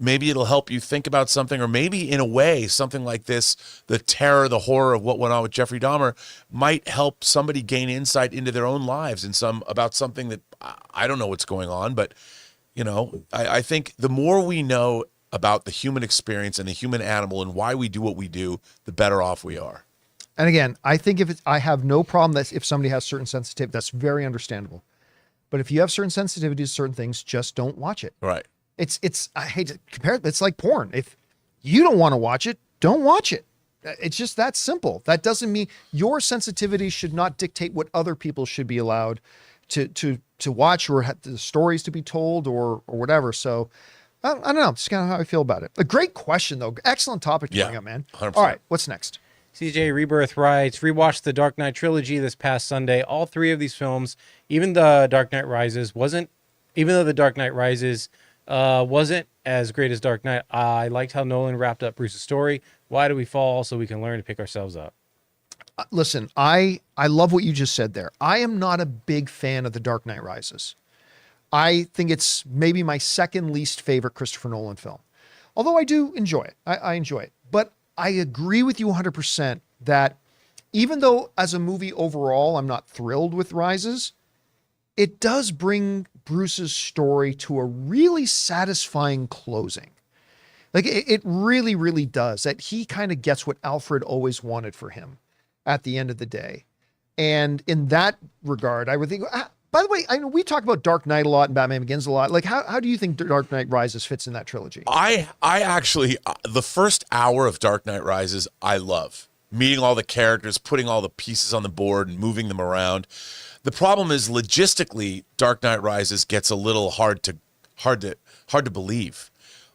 maybe it'll help you think about something, or maybe in a way, something like this, the terror, the horror of what went on with Jeffrey Dahmer might help somebody gain insight into their own lives and about something that I don't know what's going on. But, you know, I think the more we know about the human experience and the human animal and why we do what we do, the better off we are. And again, I think I have no problem that if somebody has certain sensitivity, that's very understandable. But if you have certain sensitivities to certain things, just don't watch it. Right. It's I hate to compare it, but it's like porn. If you don't want to watch it, don't watch it. It's just that simple. That doesn't mean your sensitivity should not dictate what other people should be allowed to watch or have the stories to be told or whatever. So I don't know. It's kind of how I feel about it. A great question though. Excellent topic to bring up, man. 100%. All right, what's next? CJ Rebirth writes, rewatched the Dark Knight trilogy this past Sunday. All three of these films, even the Dark Knight Rises wasn't as great as Dark Knight, I liked how Nolan wrapped up Bruce's story. Why do we fall? So we can learn to pick ourselves up. Listen, I love what you just said there. I am not a big fan of the Dark Knight Rises. I think it's maybe my second least favorite Christopher Nolan film. Although I do enjoy it. I enjoy it. But I agree with you 100% that even though as a movie overall, I'm not thrilled with Rises, it does bring Bruce's story to a really satisfying closing. Like it really, really does. That he kind of gets what Alfred always wanted for him at the end of the day. And in that regard, I would think, by the way, I know we talk about Dark Knight a lot and Batman Begins a lot. Like how do you think Dark Knight Rises fits in that trilogy? I actually, the first hour of Dark Knight Rises, I love. Meeting all the characters, putting all the pieces on the board and moving them around. The problem is logistically, Dark Knight Rises gets a little hard to believe.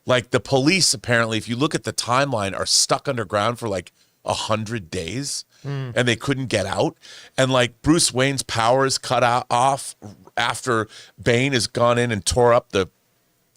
Like the police, apparently, if you look at the timeline, are stuck underground for like 100 days and they couldn't get out. And like Bruce Wayne's powers cut off after Bane has gone in and tore up the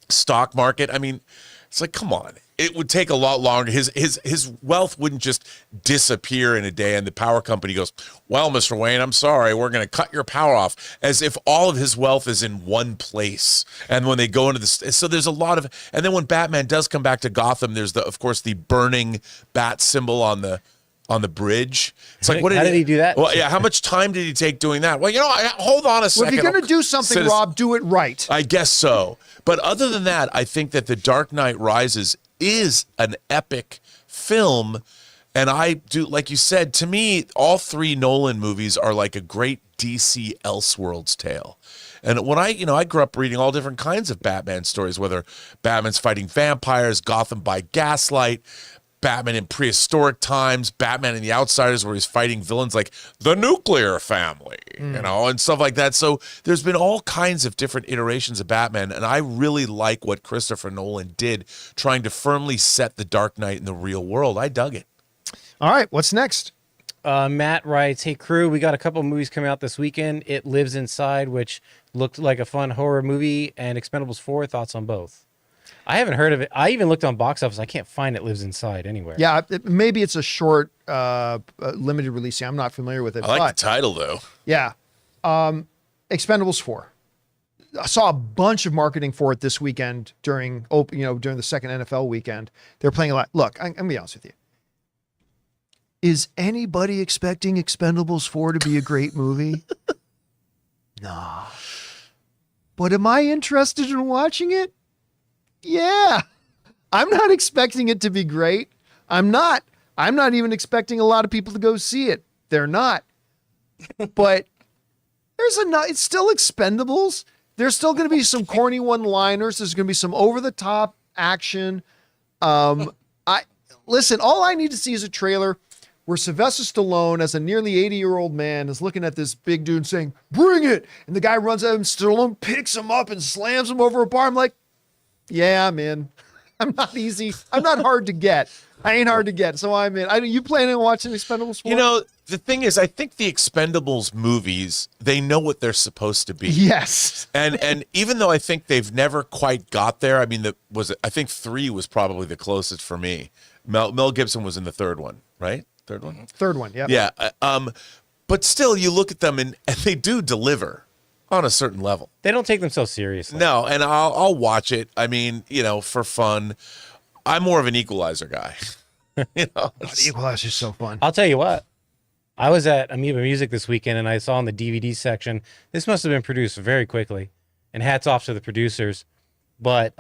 stock market. I mean, it's like, come on. It would take a lot longer. His wealth wouldn't just disappear in a day. And the power company goes, well, Mr. Wayne, I'm sorry. We're going to cut your power off, as if all of his wealth is in one place. And when they go into this, so there's a lot of, and then when Batman does come back to Gotham, there's of course the burning bat symbol on the bridge. It's like, how did he do that? Well, yeah. How much time did he take doing that? Well, hold on a second. Well, if you're going to do something, Rob, do it right. I guess so. But other than that, I think that The Dark Knight Rises is an epic film. And I do, like you said, to me, all three Nolan movies are like a great DC Elseworlds tale. And when I grew up reading all different kinds of Batman stories, whether Batman's fighting vampires, Gotham by gaslight, Batman in prehistoric times, Batman in The Outsiders, where he's fighting villains like the nuclear family, and stuff like that. So there's been all kinds of different iterations of Batman, and I really like what Christopher Nolan did, trying to firmly set the Dark Knight in the real world. I dug it. All right, what's next? Matt writes, hey, crew, we got a couple movies coming out this weekend. It Lives Inside, which looked like a fun horror movie, and Expendables 4. Thoughts on both? I haven't heard of it. I even looked on Box Office. I can't find It Lives Inside anywhere. Yeah, maybe it's a short, limited release. I'm not familiar with it. I like the title, though. Yeah. Expendables 4. I saw a bunch of marketing for it this weekend during the second NFL weekend. They're playing a lot. Look, I'm going to be honest with you. Is anybody expecting Expendables 4 to be a great movie? Nah. But am I interested in watching it? Yeah. I'm not expecting it to be great. I'm not. I'm not even expecting a lot of people to go see it. They're not. But it's still Expendables. There's still going to be some corny one-liners. There's going to be some over-the-top action. Listen, all I need to see is a trailer where Sylvester Stallone, as a nearly 80-year-old man, is looking at this big dude saying, "Bring it!" And the guy runs at him. Stallone picks him up and slams him over a bar. I'm like, yeah, I'm in. I'm not easy. I'm not hard to get. I ain't hard to get, so I'm in. You planning on watching Expendables 4? You know, the thing is, I think the Expendables movies, they know what they're supposed to be. Yes. And even though I think they've never quite got there, I mean, I think 3 was probably the closest for me. Mel Gibson was in the third one, right? Third one? Third one, yeah. Yeah. But still, you look at them and they do deliver on a certain level. They don't take themselves seriously. No, and I'll watch it. I mean, for fun. I'm more of an Equalizer guy. Equalizer is so fun. I'll tell you what. I was at Amoeba Music this weekend, and I saw in the DVD section, this must have been produced very quickly, and hats off to the producers. But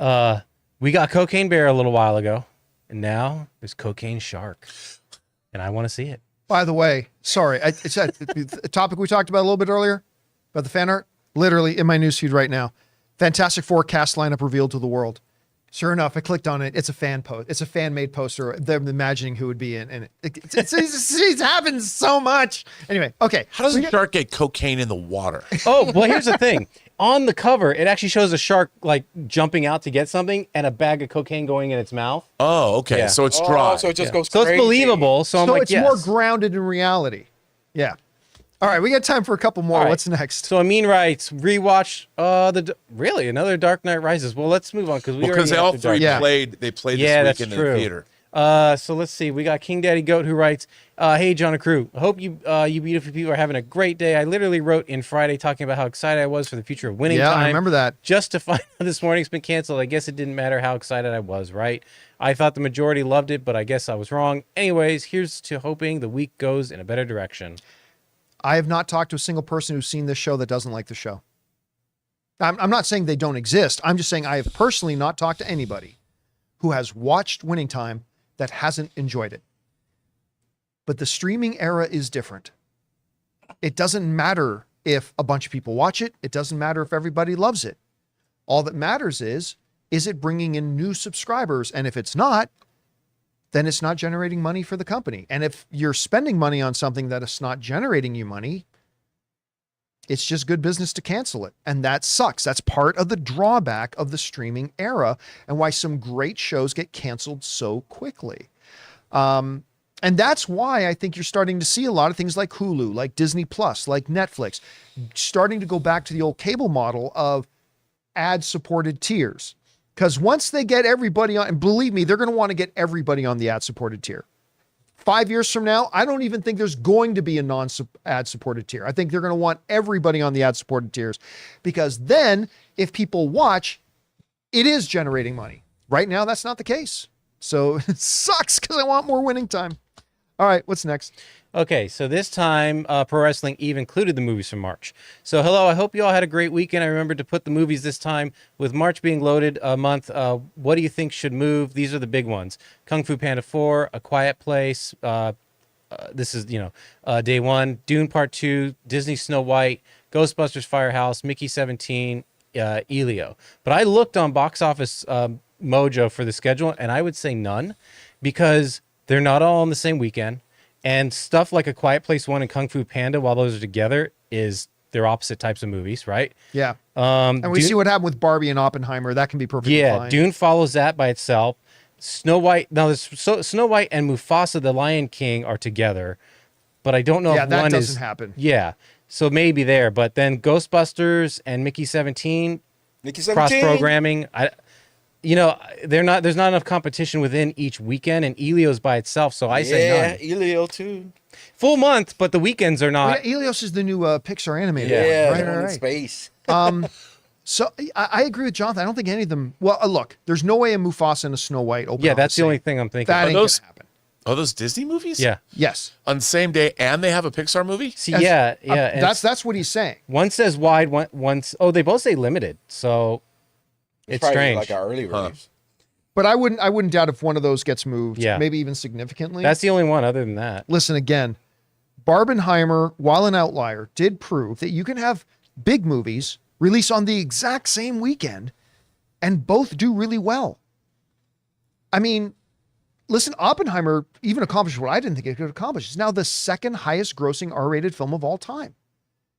we got Cocaine Bear a little while ago, and now there's Cocaine Shark, and I want to see it. By the way, sorry, it's a topic we talked about a little bit earlier about the fan art. Literally in my newsfeed right now. Fantastic Four cast lineup revealed to the world. Sure enough, I clicked on it. It's a fan post. It's a fan-made poster. They're imagining who would be in it. It happens so much. Anyway, okay. How does a shark get cocaine in the water? Oh, well, here's the thing. On the cover, it actually shows a shark like jumping out to get something and a bag of cocaine going in its mouth. Oh, okay. Yeah. So it's dry. So it just goes So crazy. it's believable. So I'm like, it's yes. more grounded in reality. Yeah. All right, we got time for a couple more. All right. What's next? So Amin writes, rewatch really another Dark Knight Rises. Well, let's move on Because they all three played this weekend in the theater. So let's see. We got King Daddy Goat who writes, "Hey John and crew, I hope you beautiful people are having a great day. I literally wrote in Friday talking about how excited I was for the future of Winning Time. I remember that. Just to find out this morning's been canceled. I guess it didn't matter how excited I was, right? I thought the majority loved it, but I guess I was wrong. Anyways, here's to hoping the week goes in a better direction." I have not talked to a single person who's seen this show that doesn't like the show. I'm not saying they don't exist. I'm just saying I have personally not talked to anybody who has watched Winning Time that hasn't enjoyed it. But the streaming era is different. It doesn't matter if a bunch of people watch it. It doesn't matter if everybody loves it. All that matters is it bringing in new subscribers? And if it's not, then it's not generating money for the company. And if you're spending money on something that is not generating you money, it's just good business to cancel it. And that sucks. That's part of the drawback of the streaming era and why some great shows get canceled so quickly. And that's why I think you're starting to see a lot of things like Hulu, like Disney Plus, like Netflix, starting to go back to the old cable model of ad-supported tiers. Because once they get everybody on, and believe me, they're going to want to get everybody on the ad-supported tier. 5 years from now, I don't even think there's going to be a non-ad-supported tier. I think they're going to want everybody on the ad-supported tiers. Because then, if people watch, it is generating money. Right now, that's not the case. So it sucks because I want more Winning Time. All right, what's next? Okay, so this time, Pro Wrestling Eve included the movies from March. So hello, I hope you all had a great weekend. I remembered to put the movies this time. With March being loaded a month, what do you think should move? These are the big ones. Kung Fu Panda 4, A Quiet Place. This is, day one. Dune Part 2, Disney Snow White, Ghostbusters Firehouse, Mickey 17, Elio. But I looked on Box Office Mojo for the schedule, and I would say none because they're not all on the same weekend. And stuff like A Quiet Place 1 and Kung Fu Panda, while those are together, they're opposite types of movies, right? Yeah. And we see what happened with Barbie and Oppenheimer. That can be perfectly fine. Dune follows that by itself. Snow White and Mufasa, the Lion King, are together. But I don't know if one is... Yeah, that doesn't happen. Yeah. So maybe there. But then Ghostbusters and Mickey 17, cross-programming... there's not enough competition within each weekend, and Elio's by itself, so I say none. Yeah, Elio too. Full month, but the weekends are not. Yeah, Elios is the new Pixar animated Yeah, one. right. Space. So I agree with Jonathan. I don't think any of them. Well, look, there's no way a Mufasa and a Snow White open. Yeah, that's the only thing I'm thinking. That ain't gonna happen. Are those Disney movies? Yeah. Yes. On the same day, and they have a Pixar movie? See, and That's what he's saying. one says wide, one's. Oh, they both say limited. So it's Probably strange. like our early release. But I wouldn't doubt if one of those gets moved, Yeah. maybe even significantly. That's the only one other than that. Listen again, Barbenheimer, while an outlier, did prove that you can have big movies release on the exact same weekend and both do really well. I mean, listen, Oppenheimer even accomplished what I didn't think it could accomplish. It's now the second highest grossing R-rated film of all time.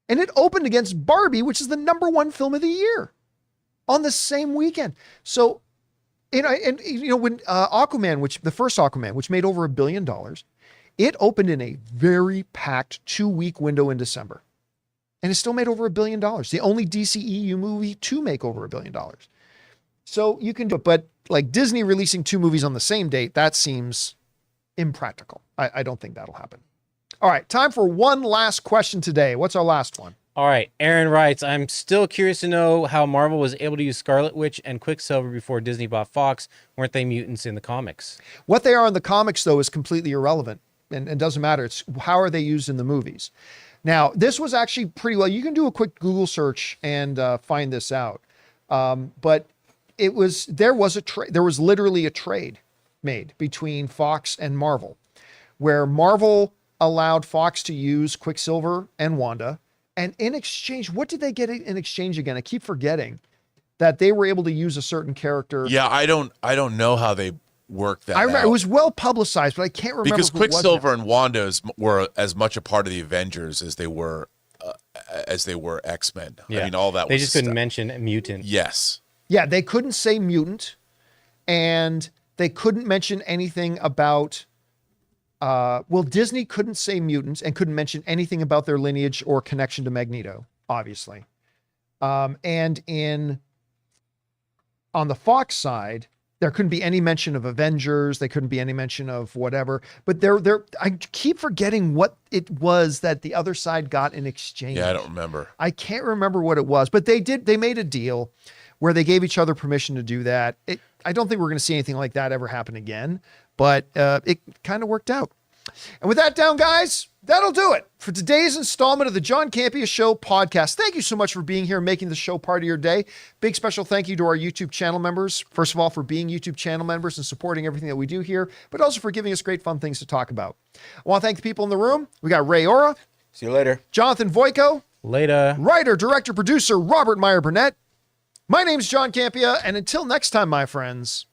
And it opened against Barbie, which is the #1 film of the year on the same weekend. So, when Aquaman, the first Aquaman, which made over $1 billion, it opened in a very packed 2-week window in December. And it still made over $1 billion. The only DCEU movie to make over $1 billion. So you can do it, but like Disney releasing 2 movies on the same date, that seems impractical. I don't think that'll happen. All right, time for one last question today. What's our last one? All right, Aaron writes, I'm still curious to know how Marvel was able to use Scarlet Witch and Quicksilver before Disney bought Fox. Weren't they mutants in the comics? What they are in the comics, though, is completely irrelevant and doesn't matter. It's how are they used in the movies. Now, this was actually pretty well. You can do a quick Google search and find this out. But there was literally a trade made between Fox and Marvel, where Marvel allowed Fox to use Quicksilver and Wanda. And in exchange, what did they get in exchange again? I keep forgetting that they were able to use a certain character. Yeah, I don't know how they worked that. I remember out. it was well publicized, but I can't remember Because who it was Quicksilver now. and Wanda were as much a part of the Avengers as they were X-Men. I mean, all that. They was just couldn't mention mutant. Yes. Yeah, they couldn't say mutant, and they couldn't mention anything about. Disney couldn't say mutants and couldn't mention anything about their lineage or connection to Magneto, obviously. And on the Fox side, there couldn't be any mention of Avengers. They couldn't be any mention of whatever. But I keep forgetting what it was that the other side got in exchange. Yeah, I don't remember. I can't remember what it was, but they made a deal where they gave each other permission to do that. I don't think we're going to see anything like that ever happen again, but it kind of worked out. And with that down, guys, that'll do it for today's installment of the John Campea Show podcast. Thank you so much for being here and making the show part of your day. Big special thank you to our YouTube channel members. First of all, for being YouTube channel members and supporting everything that we do here, but also for giving us great fun things to talk about. I want to thank the people in the room. We got Ray Ora. See you later. Jonathan Voico. Later. Writer, director, producer, Robert Meyer Burnett. My name's John Campea, and until next time, my friends,